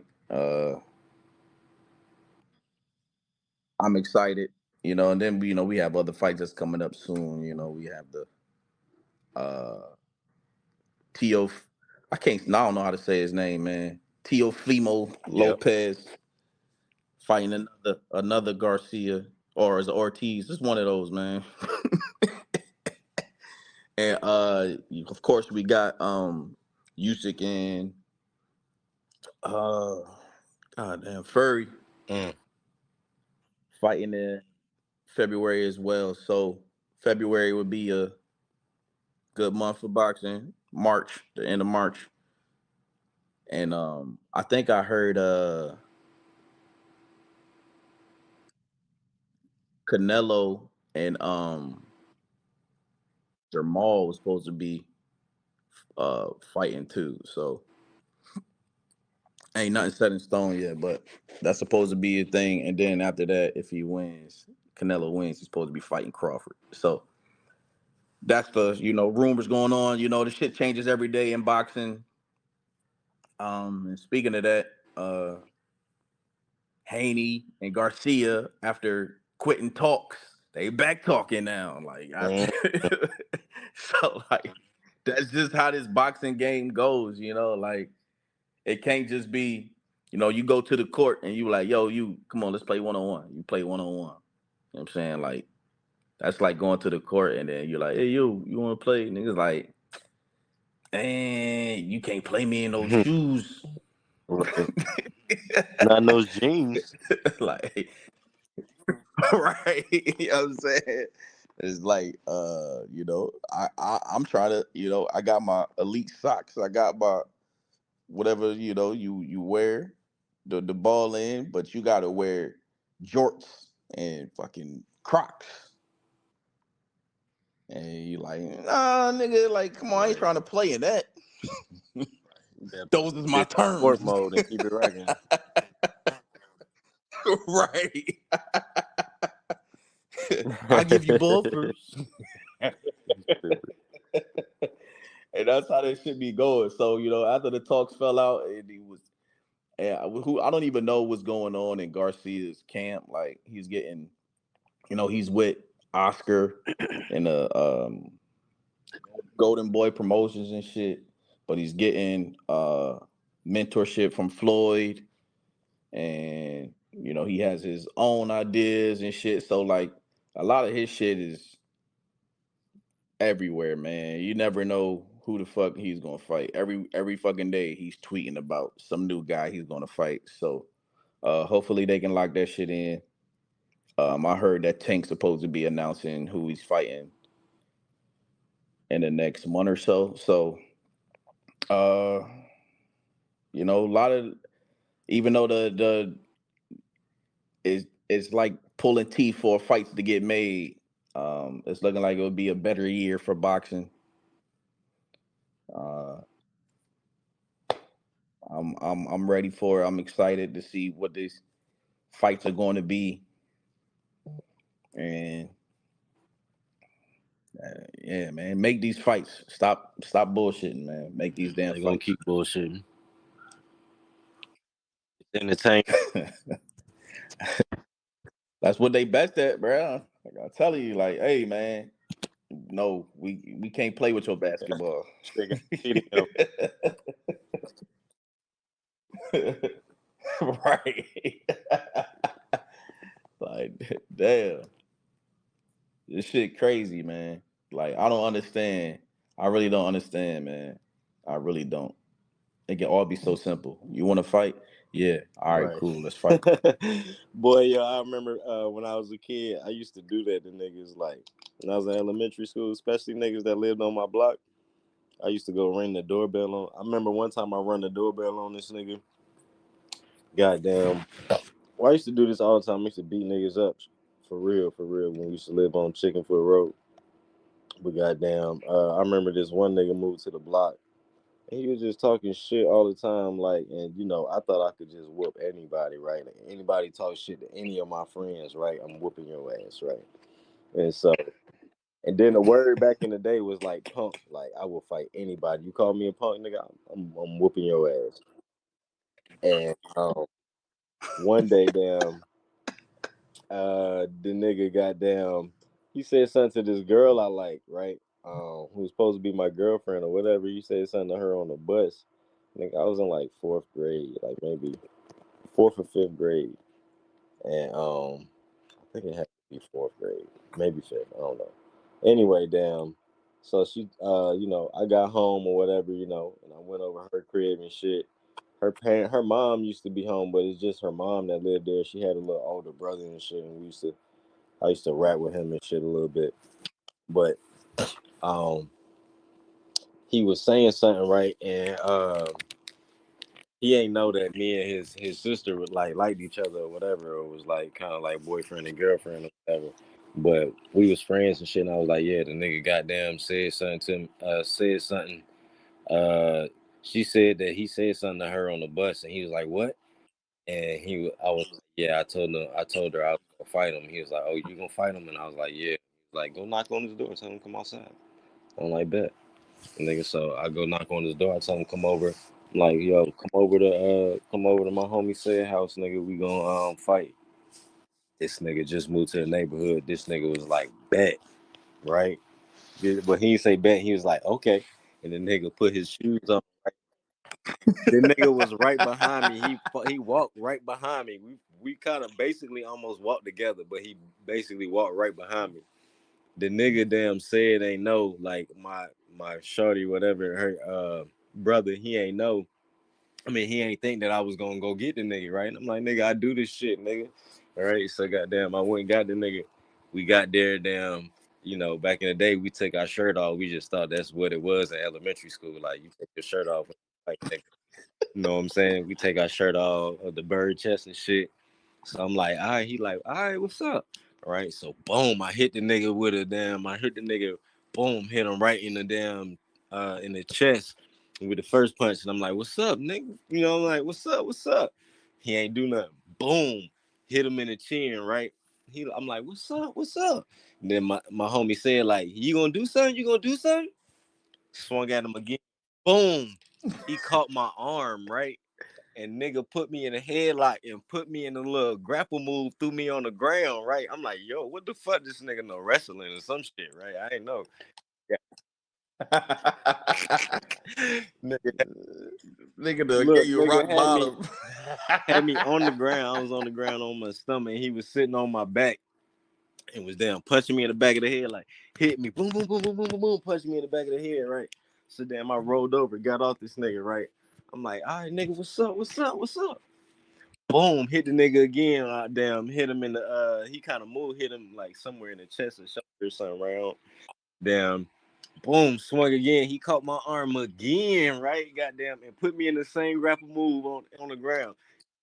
I'm excited, and then we have other fights that's coming up soon. We have the uh Tio. I don't know how to say his name, man. Teofimo Yep. Lopez fighting another Garcia, or is it Ortiz? It's one of those, man. And of course we got Usyk and uh goddamn Furry Mm. fighting in February as well. So February would be a good month for boxing. March, the end of March. And I think I heard Canelo and Jamal was supposed to be fighting too. So ain't nothing set in stone yet, but that's supposed to be a thing. And then after that, if Canelo wins, he's supposed to be fighting Crawford. So that's the rumors going on. The shit changes every day in boxing. And speaking of that, Haney and Garcia, after quitting talks, they back talking now. Like Mm. so like that's just how this boxing game goes. Like it can't just be, you go to the court and you like, yo, you come on, let's play 1-on-1. You play 1-on-1. You know what I'm saying? Like that's like going to the court and then you're like, hey, you want to play? Niggas like, and you can't play me in those shoes. Right. Not in those jeans. Like, right. You know what I'm saying? It's like, I'm trying to, I got my elite socks. I got my whatever, you wear the ball in, but you gotta wear jorts and fucking Crocs. And you like, nah, nigga, like, come on, I ain't Right. trying to play in that. That Those is my shit in sport terms. mode and keep it rocking. Right. I'll give you buffers. Stupid. And that's how this should be going. So, after the talks fell out, and he was, who I don't even know what's going on in Garcia's camp. Like he's getting, he's with Oscar and the Golden Boy Promotions and shit, but he's getting mentorship from Floyd, and he has his own ideas and shit. So like a lot of his shit is everywhere, man. You never know who the fuck he's gonna fight. Every fucking day he's tweeting about some new guy he's gonna fight. So hopefully they can lock that shit in. I heard that Tank's supposed to be announcing who he's fighting in the next month or so. So uh, a lot of, even though the is it's like pulling teeth for fights to get made. It's looking like it would be a better year for boxing. Uh, I'm ready for it. I'm excited to see what these fights are going to be, and yeah, man, make these fights. Stop bullshitting, man. Make these damn They're gonna fights. keep bullshitting. It's entertainment. That's what they best at, bro. Like I'm telling you, like, hey, man, no, we can't play with your basketball. Shit got cheating. Right. Like, damn. This shit crazy, man. Like, I don't understand. I really don't understand, man. I really don't. It can all be so simple. You want to fight? Yeah. All right, Right. cool. Let's fight. Boy, yo, I remember when I was a kid, I used to do that to niggas. Like when I was in elementary school, especially niggas that lived on my block. I used to go ring the doorbell on. I remember one time I run the doorbell on this nigga. Goddamn. Well, I used to do this all the time. I used to beat niggas up. For real, for real. When we used to live on Chickenfoot Road. But goddamn, I remember this one nigga moved to the block. And he was just talking shit all the time. Like, and you know, I thought I could just whoop anybody, right? Anybody talk shit to any of my friends, right? I'm whooping your ass, right? And so, and then the word back in the day was like punk. Like, I will fight anybody. You call me a punk, nigga, I'm whooping your ass. And one day, damn, the nigga goddamn, he said something to this girl I like, right? Who was supposed to be my girlfriend or whatever. He said something to her on the bus. I think I was in like fourth grade, like maybe fourth or fifth grade, and I think it had to be fourth grade, maybe fifth. I don't know. Anyway, damn. So she, I got home or whatever, and I went over her crib and shit. Her mom used to be home, but it's just her mom that lived there. She had a little older brother and shit, and I used to rap with him and shit a little bit. But um, he was saying something right, and he ain't know that me and his sister would like liked each other or whatever, or was like kind of like boyfriend and girlfriend or whatever. But we was friends and shit. And I was like, yeah, the nigga goddamn said something to him, said something. Uh, she said that he said something to her on the bus, and he was like, what? And I was like, yeah, I told her I was gonna fight him. He was like, oh, you gonna fight him? And I was like, yeah. Like, go knock on his door, tell him to come outside. I'm like, bet. Nigga, so I go knock on his door. I tell him come over. I'm like, yo, come over to my homie said house, nigga. We gonna fight. This nigga just moved to the neighborhood. This nigga was like, bet, right? But he didn't say bet. He was like, okay. And the nigga put his shoes on. The nigga was right behind me. He walked right behind me. We kind of basically almost walked together, but he basically walked right behind me. The nigga damn said ain't know, like my shorty, whatever, her brother, he ain't know. I mean, he ain't think that I was gonna go get the nigga, right? And I'm like, nigga, I do this shit, nigga. All right, so goddamn, I went and got the nigga. We got there, damn. Back in the day, we took our shirt off. We just thought that's what it was in elementary school. Like, you take your shirt off, like, nigga. You know what I'm saying? We take our shirt off of the bird chest and shit. So I'm like, all right, he like, all right, what's up? All right, so boom, I hit the nigga with a damn, I hit the nigga, boom, hit him right in the damn, in the chest with the first punch. And I'm like, what's up, nigga? I'm like, what's up, what's up? He ain't do nothing. Boom, hit him in the chin, right? I'm like, what's up, what's up? And then my homie said, like, you gonna do something? You gonna do something? Swung at him again. Boom, he caught my arm, right? And nigga put me in a headlock and put me in a little grapple move, threw me on the ground, right? I'm like, yo, what the fuck? This nigga know wrestling or some shit, right? I ain't know. Yeah. Nigga Look, gave you nigga rock bottom. had me on the ground. I was on the ground on my stomach. And he was sitting on my back and was damn punching me in the back of the head, like hit me, boom, boom, boom, boom, boom, boom, boom, punching me in the back of the head, right? So damn, I rolled over, got off this nigga, right? I'm like, all right, nigga, what's up? What's up? What's up? Boom, hit the nigga again. Damn, hit him in the he kind of moved, hit him like somewhere in the chest or shoulder or something around. Damn, boom, swung again. He caught my arm again, right? Goddamn, and put me in the same grapple move on the ground.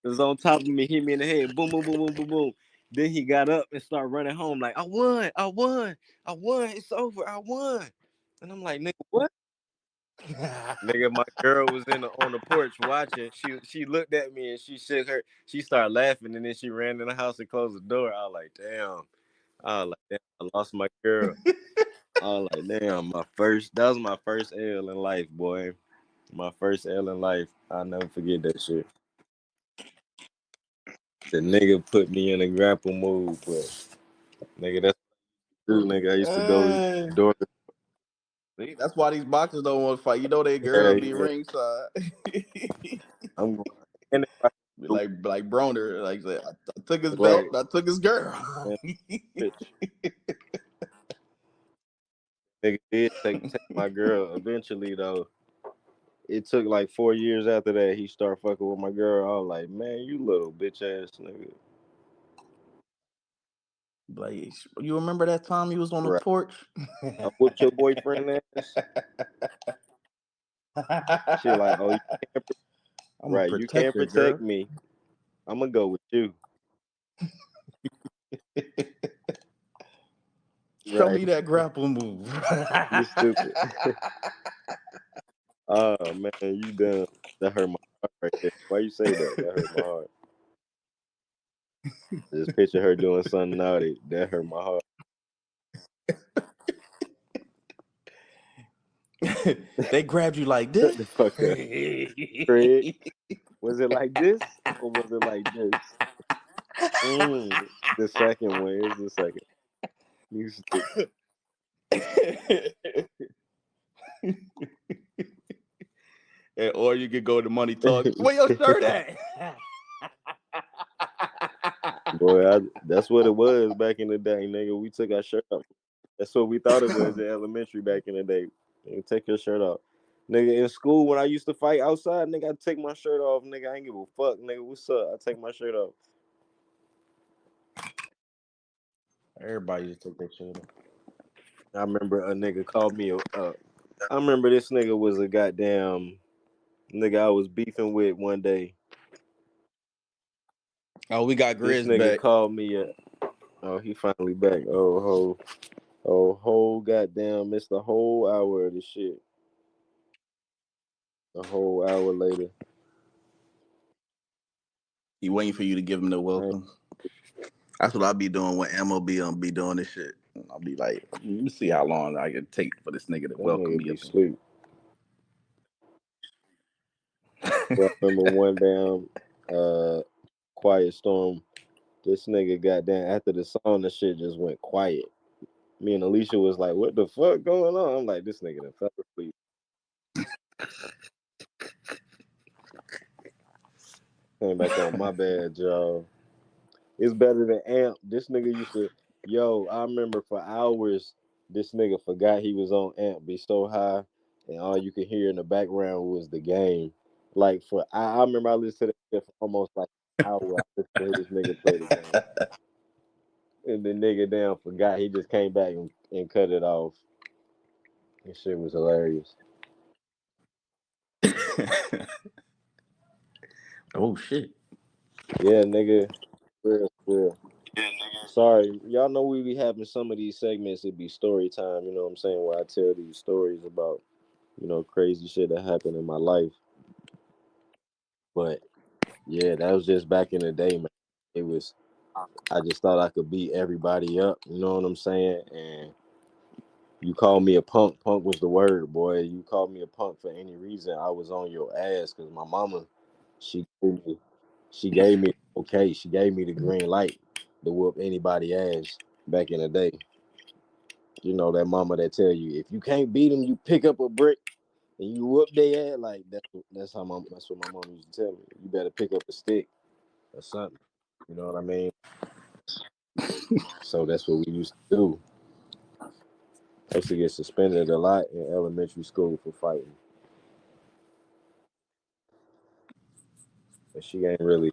It was on top of me, hit me in the head. Boom, boom, boom, boom, boom, boom. Then he got up and started running home like, I won, it's over, I won. And I'm like, nigga, what? Nigga, my girl was on the porch watching. She looked at me and she started laughing, and then she ran in the house and closed the door. I was like, damn. I lost my girl. I was like, damn, that was my first L in life, boy. My first L in life. I'll never forget that shit. The nigga put me in a grapple move, but nigga, that's true, nigga. I used to go door. See, that's why these boxers don't want to fight. You know their girls be ringside. I'm going. Be like Broner, like I took his Right. belt, I took his girl. Nigga did take my girl. Eventually, though, it took like 4 years after that he started fucking with my girl. I was like, man, you little bitch ass nigga. Like, you remember that time you was on the Right. porch? I whooped your boyfriend ass. She like, oh, you can't protect me. I'm gonna go with you. Show me that grapple move. You stupid. Oh man, you dumb. That hurt my heart right there. Why you say that? That hurt my heart. Just picture her doing something naughty. That hurt my heart. They grabbed you like this. Shut the fuck up, Craig. Was it like this or was it like this? The second one is the second. You stupid. Or you could go to Money Talk. Where your shirt at? Boy, that's what it was back in the day, nigga. We took our shirt off. That's what we thought it was in elementary back in the day. Nigga, take your shirt off. Nigga, in school, when I used to fight outside, nigga, I'd take my shirt off. Nigga, I ain't give a fuck. Nigga, what's up? I take my shirt off. Everybody just took their shirt off. I remember a nigga called me I remember this nigga was a goddamn nigga I was beefing with one day. Oh, we got Grizz This nigga back. called me. Oh, he finally back. Whole goddamn, missed the whole hour of the shit. A whole hour later. He waiting for you to give him the welcome. That's what I'll be doing when Ammo be doing this shit. I'll be like, let me see how long I can take for this nigga to welcome me up. Sleep. I remember one damn Quiet Storm. This nigga goddamn after the song, the shit just went quiet. Me and Alicia was like, what the fuck going on? I'm like, this nigga done fell asleep. Came back on my bad, y'all. It's better than Amp. This nigga used to, I remember for hours, this nigga forgot he was on Amp, be so high, and all you could hear in the background was the game. Like, I remember I listened to that for almost like an hour. I listened to this nigga play the game. And the nigga damn forgot. He just came back and cut it off. This shit was hilarious. Oh, shit. Yeah, nigga. Real. Sorry, y'all know we be having some of these segments. It'd be story time, you know what I'm saying, where I tell these stories about, crazy shit that happened in my life. But yeah, that was just back in the day, man. I just thought I could beat everybody up, you know what I'm saying? And you called me a punk. Punk was the word, boy. You called me a punk for any reason, I was on your ass because my mama, she gave me the green light to whoop anybody ass back in the day. You know, that mama that tell you if you can't beat them, you pick up a brick and you whoop their ass. Like that's what my mom used to tell me. You better pick up a stick or something. You know what I mean? So that's what we used to do. I used to get suspended a lot in elementary school for fighting. And she didn't really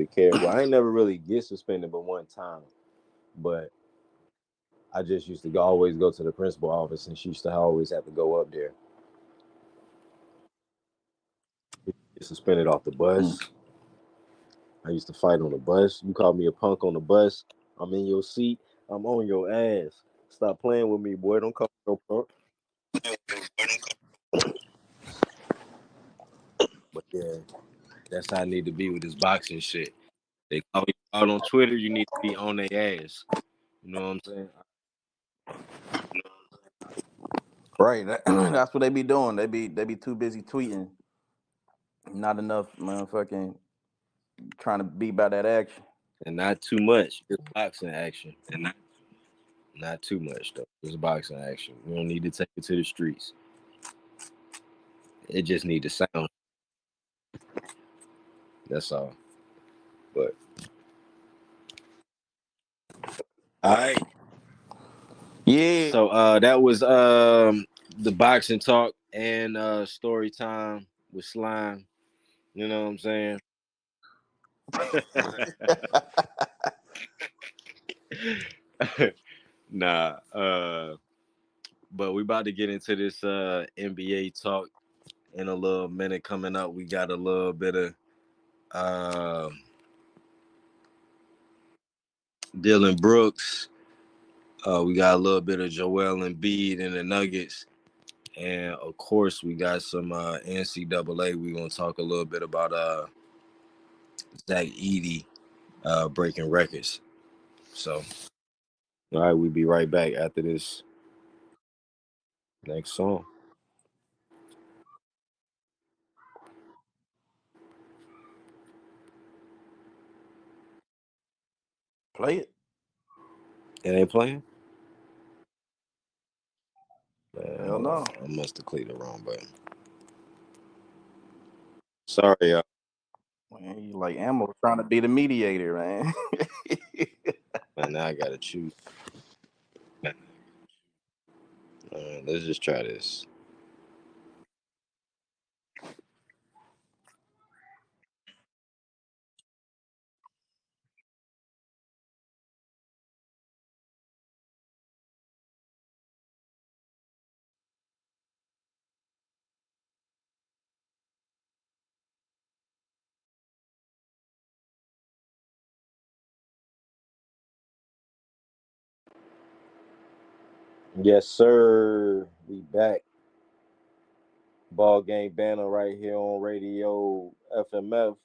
care. Well, I ain't never really get suspended but one time. But I just used to always go to the principal office and she used to always have to go up there. Get suspended off the bus. I I used to fight on the bus. You call me a punk on the bus. I'm in your seat. I'm on your ass. Stop playing with me, boy. Don't call me no punk. But yeah, that's how I need to be with this boxing shit. They call you out on Twitter. You need to be on their ass. You know what I'm saying? Right. That's what they be doing. They be too busy tweeting. Not enough motherfucking trying to be by that action. And not too much. It's boxing action. Not too much though. It's boxing action. We don't need to take it to the streets. It just need to sound. That's all. But all right. Yeah. So that was the boxing talk and story time with Slime. You know what I'm saying? Nah. But we about to get into this NBA talk in a little minute coming up. We got a little bit of Dillion Brooks. We got a little bit of Joel Embiid and the Nuggets. And of course, we got some NCAA. We're gonna talk a little bit about Zach Edey breaking records. So, all right, we'll be right back after this next song. Play it. It ain't playing? Hell Hold no. on. I must have clicked the wrong button. Sorry, y'all. Man, you like Ammo trying to be the mediator, man. And now I gotta choose. Let's just try this. Yes, sir. We back. Ballgame Banter right here on Radio FMF,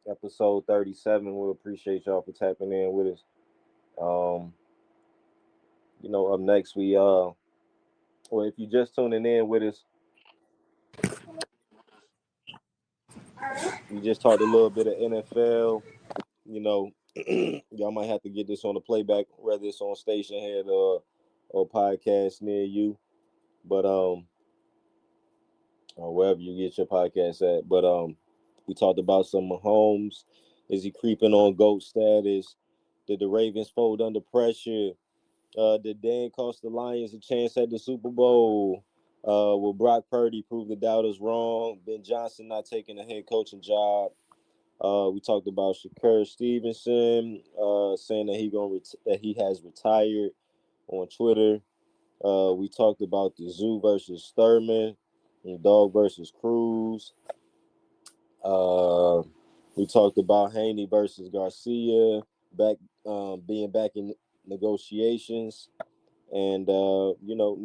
episode 37. We appreciate y'all for tapping in with us. Um, up next well, if you just tuning in with us, we just talked a little bit of NFL. Y'all might have to get this on the playback, whether it's on Stationhead or podcast near you. But or wherever you get your podcast at. But we talked about some Mahomes. Is he creeping on GOAT status? Did the Ravens fold under pressure? Did Dan cost the Lions a chance at the Super Bowl? Will Brock Purdy prove the doubters wrong? Ben Johnson not taking a head coaching job. We talked about Shakur Stevenson saying that that he has retired on Twitter. We talked about the Tszyu versus Thurman and Dog versus Cruz. Uh, we talked about Haney versus Garcia being back in negotiations. And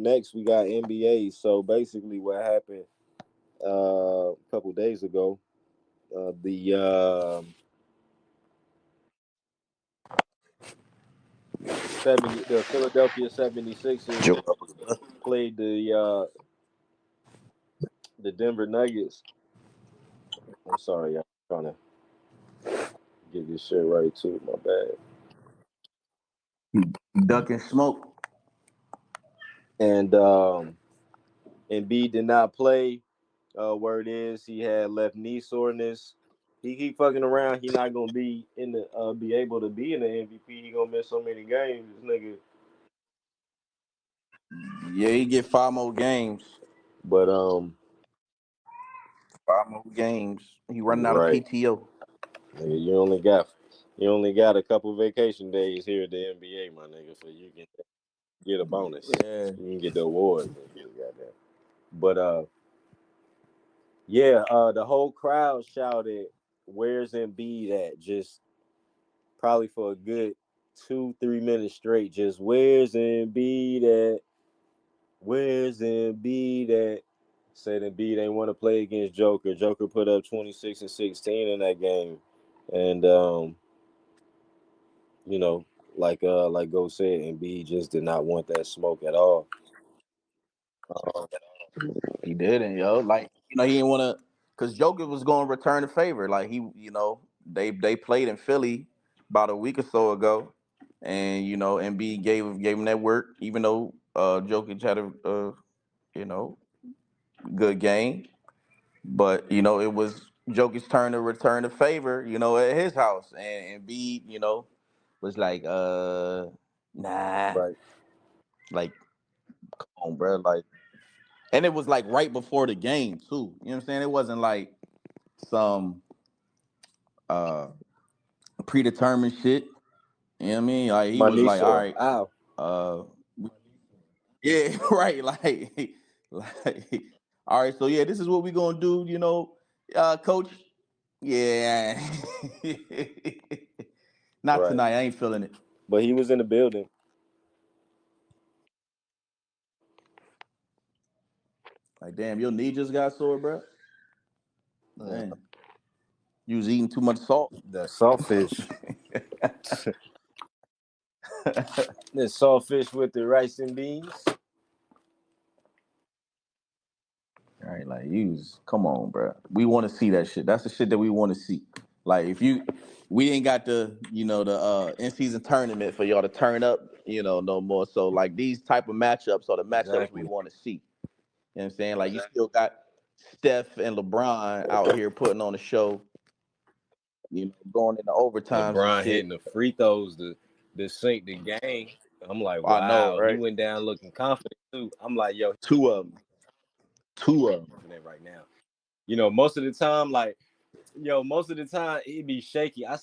next we got NBA. So basically, what happened a couple days ago, the Philadelphia 76ers played the Denver Nuggets. I'm sorry, I'm trying to get this shit right too. My bad. Ducking smoke. And Embiid did not play. Word is he had left knee soreness. He keep fucking around. He not gonna be able to be in the MVP. He gonna miss so many games. This nigga. Yeah, he get 5 more games. But 5 more games. He running out of right, PTO. nigga, you only got a couple vacation days here at the NBA, my nigga, so you can get a bonus. Yeah. You can get the award. But the whole crowd shouted, where's Embiid at? Just probably for a good 2-3 minutes straight. Just where's Embiid at? Where's Embiid at? Said Embiid ain't want to play against Joker. Joker put up 26 and 16 in that game, and you know, like Go said, Embiid just did not want that smoke at all. He didn't, yo. Like, he didn't want to, because Joker was going to return the favor. Like, they played in Philly about a week or so ago, and Embiid gave him that work, even though Jokic had a you know good game. But it was Jokic's turn to return the favor, at his house, and Embiid, was like, nah, Right. like, come on, bro, like, and it was like right before the game too. You know what I'm saying? It wasn't like some uh predetermined shit. You know what I mean? Like he was like, all Manisha. right, Ow. uh yeah, right, like all right, so yeah, this is what we gonna do, coach. Yeah. Not Right. tonight. I ain't feeling it. But he was in the building. Like, damn, your knee just got sore, bro. Mm. Damn. You was eating too much salt. The saltfish. The saltfish with the rice and beans. All right, like come on, bro. We want to see that shit. That's the shit that we want to see. Like we ain't got the in season tournament for y'all to turn up, no more. So like these type of matchups are the matchups we Exactly. want to see. You know what I'm saying? Like you still got Steph and LeBron out here putting on a show, going into overtimes and LeBron shit. hitting the free throws to sink the game. I'm like, I know, wow. He right? went down looking confident too. I'm like, yo, Two of them. Two of them. confident right now. Most of the time, like, most of the time it'd be shaky. I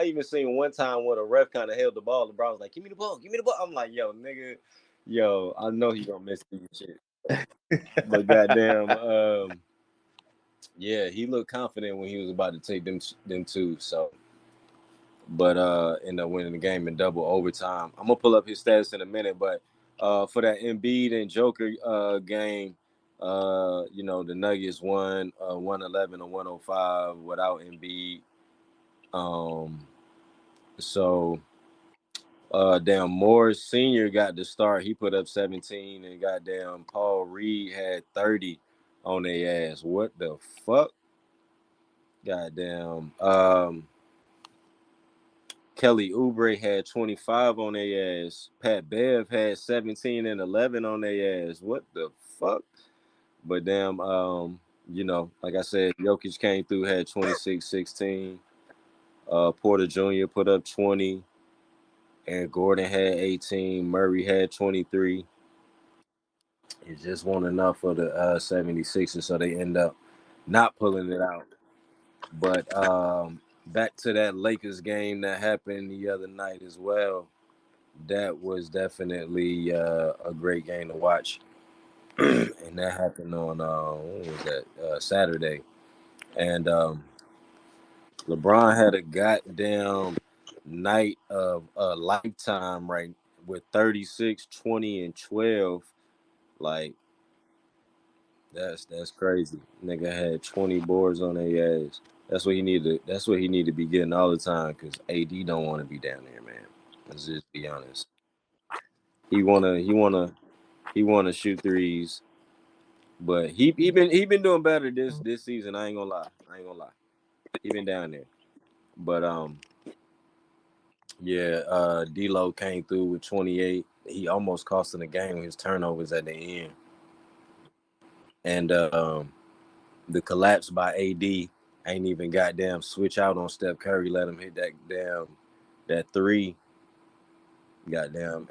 even seen one time when a ref kind of held the ball. LeBron was like, "Give me the ball, give me the ball." I'm like, "Yo, nigga, I know he gonna miss these shit." But goddamn, yeah, he looked confident when he was about to take them two. So, but ended up winning the game in double overtime. I'm gonna pull up his stats in a minute, but for that Embiid and Joker game, the Nuggets won 111 or 105 without Embiid. Um, so damn Morris Senior got the start. He put up 17, and goddamn Paul Reed had 30 on their ass. What the fuck? Goddamn. Kelly Oubre had 25 on their ass. Pat Bev had 17 and 11 on their ass. What the fuck? But damn, like I said, Jokic came through, had 26, 16. Porter Jr. put up 20. And Gordon had 18. Murray had 23. It just wasn't enough for the 76ers, so they end up not pulling it out. But back to that Lakers game that happened the other night as well. That was definitely a great game to watch. And that happened on, what was that, Saturday. And LeBron had a goddamn night of a lifetime, right, with 36, 20, and 12. Like, that's crazy. Nigga had 20 boards on their ass. That's what he needed. That's what he need to be getting all the time, because AD don't want to be down there, man. Let's just be honest. He wanna shoot threes, but he been doing better this season. I ain't gonna lie. He been down there, but yeah. D'Lo came through with 28. He almost cost him the game with his turnovers at the end, and the collapse by AD ain't even goddamn switch out on Steph Curry. Let him hit that three. Goddamn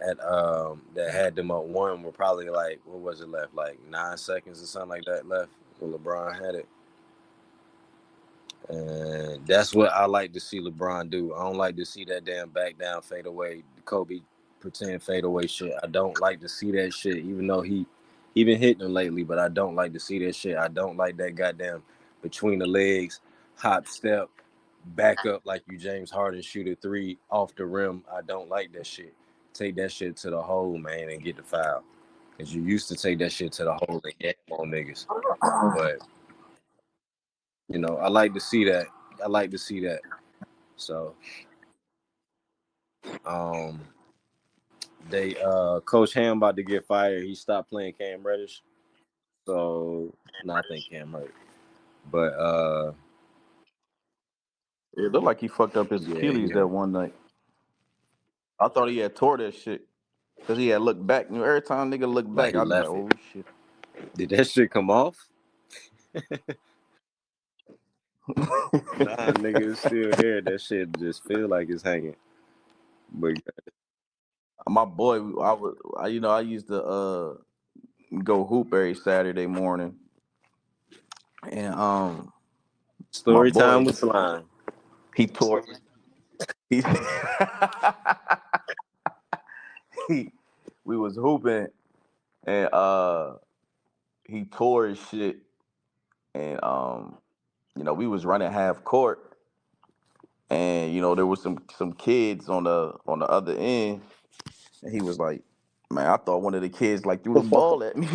that had them up one. Were probably like, what was it left, like 9 seconds or something like that left when LeBron had it. And that's what I like to see LeBron do. I don't like to see that damn back down fade away, Kobe pretend fade away shit. I don't like to see that shit, even though he been hitting them lately, but I don't like to see that shit. I don't like that goddamn between the legs, hop step. back up like you James Harden, shoot a three off the rim. I don't like that shit. Take that shit to the hole, man, and get the foul. Cause you used to take that shit to the hole and get on niggas. But I like to see that. I like to see that. So um they Coach Ham about to get fired. He stopped playing Cam Reddish. So I think Cam hurt. But It looked like he fucked up his Achilles that one night. I thought he had tore that shit because he had looked back. Every time nigga look back, I'd be like, oh shit. Did that shit come off? Nah, nigga, it's still there. That shit just feel like it's hanging. But my boy, I used to go hoop every Saturday morning, and story time with Slime. He tore. We was hooping, and he tore his shit, and we was running half court, and there was some kids on the other end, and he was like, man, I thought one of the kids like threw the ball at me.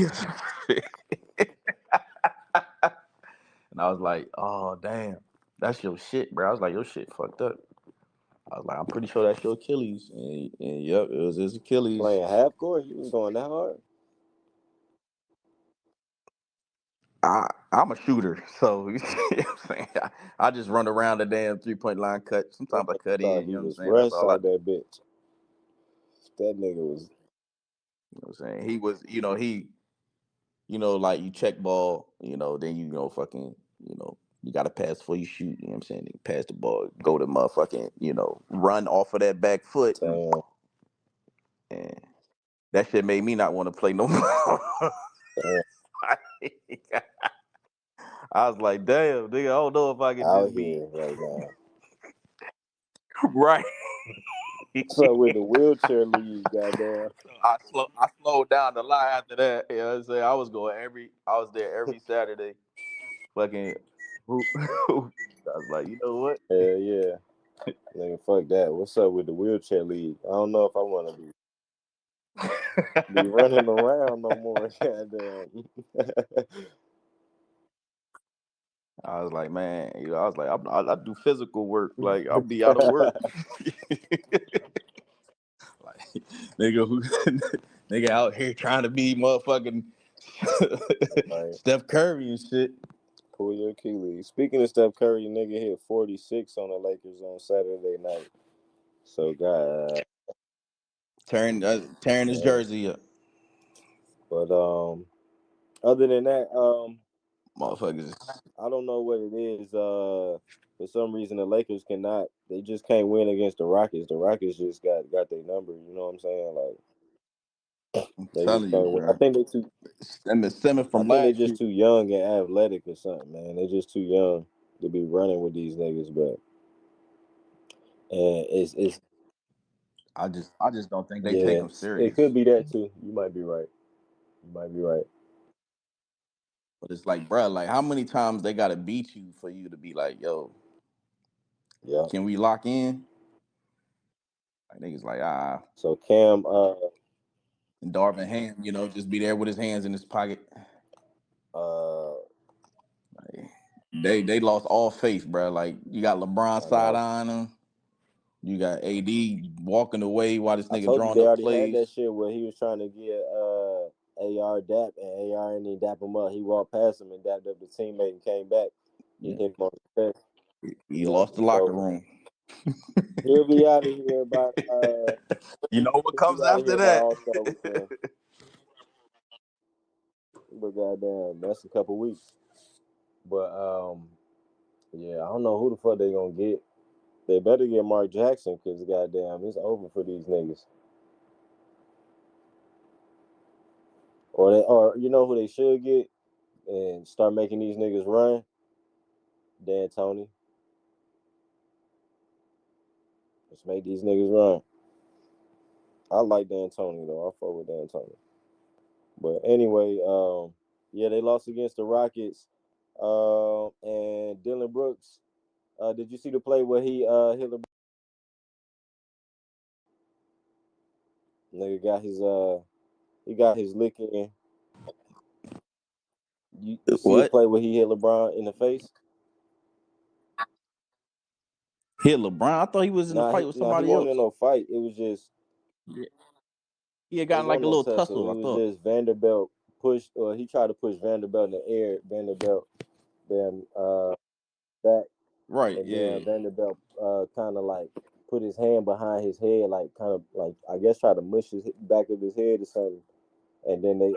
And I was like, oh damn, that's your shit, bro. I was like, your shit fucked up. I was like, I'm pretty sure that's your Achilles. And yep, it was his Achilles. Playing half court? You was going that hard? I'm a shooter, so you know what I'm saying? I just run around the damn 3-point line cut. Sometimes I cut in, you know what I'm saying? That's all that bitch. That nigga was. You know what I'm saying? He was, like you check ball, then fucking, you got to pass before you shoot, you know what I'm saying? You pass the ball, go to motherfucking, run off of that back foot. Damn. And that shit made me not want to play no more. I was like, damn, nigga, I don't know if I can out just be here right now. Right. So with the wheelchair league, goddamn. I slowed down the line after that. You know what I'm saying? I was there every Saturday. Fucking I was like, you know what? Yeah. Nigga, fuck that. What's up with the wheelchair league? I don't know if I want to be running around no more. Goddamn. I was like, man, I was like, I do physical work. Like, I'll be out of work. Like, nigga out here trying to be motherfucking Steph Curry and shit. Pull your Achilles. Speaking of Steph Curry, nigga hit 46 on the Lakers on Saturday night. So, God. Tearing his jersey up. But, other than that, motherfuckers. I don't know what it is. For some reason, the Lakers cannot. They just can't win against the Rockets. The Rockets just got their number. You know what I'm saying? Like, I'm telling you, bro. I think they too. Stemming from I think they just too young and athletic or something, man. They just too young to be running with these niggas, but and it's. I just don't think they take them serious. It could be that too. You might be right. But it's like, bro, like how many times they gotta beat you for you to be like, yo, yeah, can we lock in? Like niggas like, So Cam, and Darvin Ham, just be there with his hands in his pocket. Like, they lost all faith, bro. Like you got LeBron side on them. You got AD walking away while this nigga drawing up plays. They already had that shit where he was trying to get AR dap, and AR and he dap him up. He walked past him and dapped up the teammate and came back. He hit him on the chest. He lost the locker room. He'll be out of here by. You know what comes after that? But goddamn, that's a couple weeks. But yeah, I don't know who the fuck they gonna get. They better get Mark Jackson because goddamn, it's over for these niggas. Or you know who they should get and start making these niggas run? Dan Tony. Let's make these niggas run. I like Dan Tony though. I fuck with Dan Tony. But anyway, yeah, they lost against the Rockets. And Dillion Brooks Did you see the play where he hit LeBron? Nigga got his he got his lick in. You see the What? play where he hit LeBron in the face? Hit LeBron? I thought he was in a fight with He somebody wasn't in else. no fight. It was just He had it gotten like wasn't a no little tussle. tussle, It I was thought. just Vanderbilt pushed or he tried to push Vanderbilt in the air. Vanderbilt then back Right, and yeah. then Vanderbilt kind of like put his hand behind his head, like kind of like I guess try to mush his back of his head or something. And then they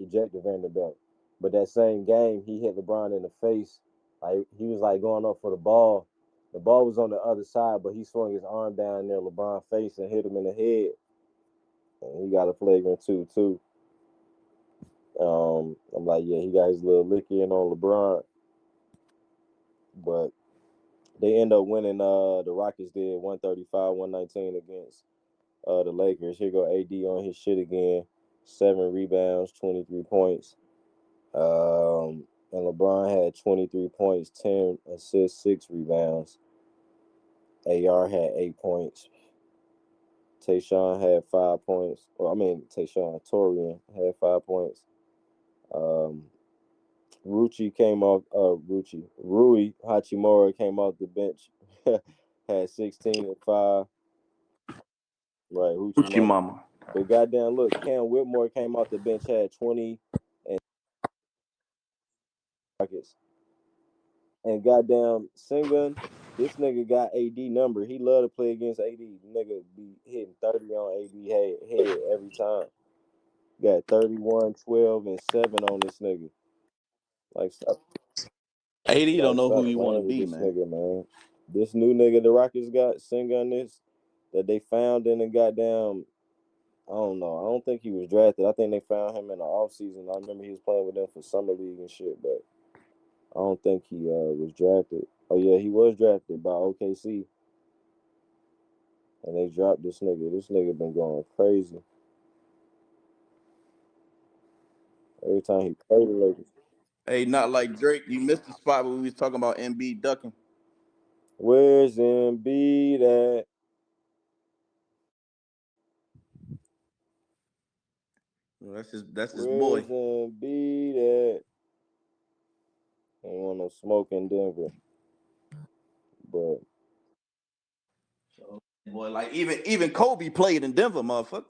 ejected Vanderbilt. But that same game, he hit LeBron in the face. Like he was like going up for the ball. The ball was on the other side, but he swung his arm down near LeBron's face and hit him in the head. And he got a flagrant too. I'm like, yeah, he got his little lick in on LeBron. But they end up winning. The Rockets did 135-119 against the Lakers. Here go AD on his shit again. 7 rebounds, 23 points. And LeBron had 23 points, 10 assists, 6 rebounds. AR had 8 points. Tayshaun had 5 points. Tayshaun Torian had 5 points. Um, Rui Hachimura came off the bench, had 16 and 5. Right, Hoochie Gucci Mama. Mama. But goddamn, look, Cam Whitmore came off the bench, had 20 and Rockets. And goddamn, Sengun, this nigga got AD number. He love to play against AD. Nigga be hitting 30 on AD head every time. Got 31, 12, and 7 on this nigga. Like, AD don't know who stop you want to playing with be, this man. nigga, man. This new nigga the Rockets got, Sengun, this, that they found in the goddamn, I don't know. I don't think he was drafted. I think they found him in the offseason. I remember he was playing with them for summer league and shit, but I don't think he was drafted. Oh, yeah, he was drafted by OKC. And they dropped this nigga. This nigga been going crazy. Every time he played the Lakers. Hey, not like Drake. You missed the spot when we was talking about EMBID ducking. Where's EMBID at? Well, that's his Where's boy. EMBID at? Ain't want no smoke in Denver. But So, boy, like even Kobe played in Denver, motherfucker.